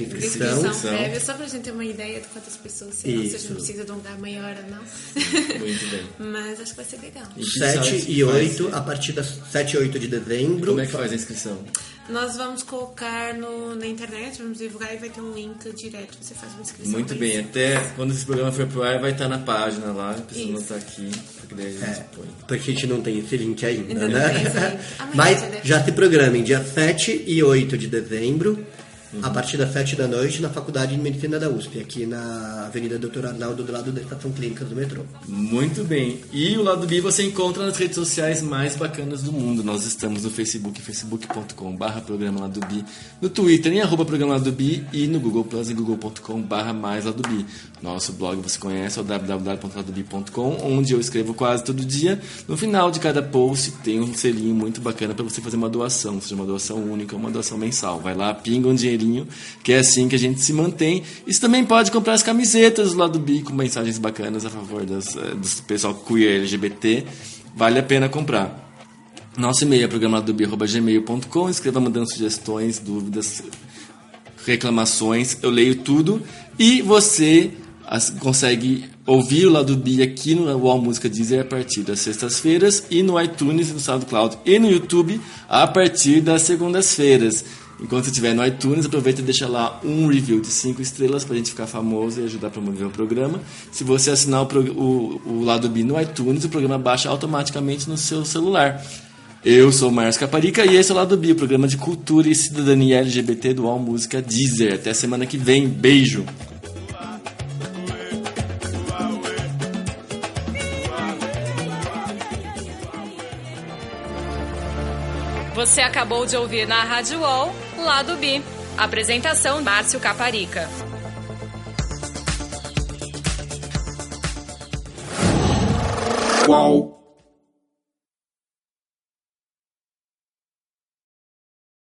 inscrição. Inscrição prévia, só pra gente ter uma ideia de quantas pessoas serão, se a gente precisa de um lugar maior ou não. Muito bem. Mas acho que vai ser legal. 7 e 8, a partir das 7 e 8 de dezembro. Como é que faz a inscrição? Nós vamos colocar na internet, vamos divulgar e vai ter um link direto, você faz uma inscrição. Muito bem, até quando esse programa for pro ar vai estar na página lá, precisa anotar aqui, porque daí a gente põe. Porque a gente não tem esse link ainda, Não né? tem esse link. Mas já se programem, dia 7 e 8 de dezembro, a partir das 7 da noite, na Faculdade de Medicina da USP, aqui na Avenida Doutor Arnaldo, do lado da Estação Clínicas do metrô. Muito bem. E o Lado B você encontra nas redes sociais mais bacanas do mundo. Nós estamos no Facebook, facebook.com/programa Lado B, no Twitter em @programa Lado B e no Google Plus em google.com/mais Lado B. Nosso blog você conhece, é o www.ladob.com, onde eu escrevo quase todo dia. No final de cada post tem um selinho muito bacana para você fazer uma doação, seja uma doação única ou uma doação mensal. Vai lá, pinga um dinheirinho, que é assim que a gente se mantém. E você também pode comprar as camisetas do Lado B com mensagens bacanas a favor do pessoal queer LGBT. Vale a pena comprar. Nosso e-mail é programa.ladob@gmail.com. Escreva mandando sugestões, dúvidas, reclamações. Eu leio tudo. E você consegue ouvir o Lado B aqui no UOL Música Deezer a partir das sextas-feiras e no iTunes, no SoundCloud e no YouTube a partir das segundas-feiras. Enquanto você estiver no iTunes, aproveita e deixa lá um review de 5 estrelas para a gente ficar famoso e ajudar a promover o programa. Se você assinar o Lado B no iTunes, o programa baixa automaticamente no seu celular. Eu sou o Márcio Caparica e esse é o Lado B, o programa de cultura e cidadania LGBT do UOL Música Deezer. Até semana que vem. Beijo! Você acabou de ouvir na Rádio UOL, Lado B. Apresentação, Márcio Caparica. UOL.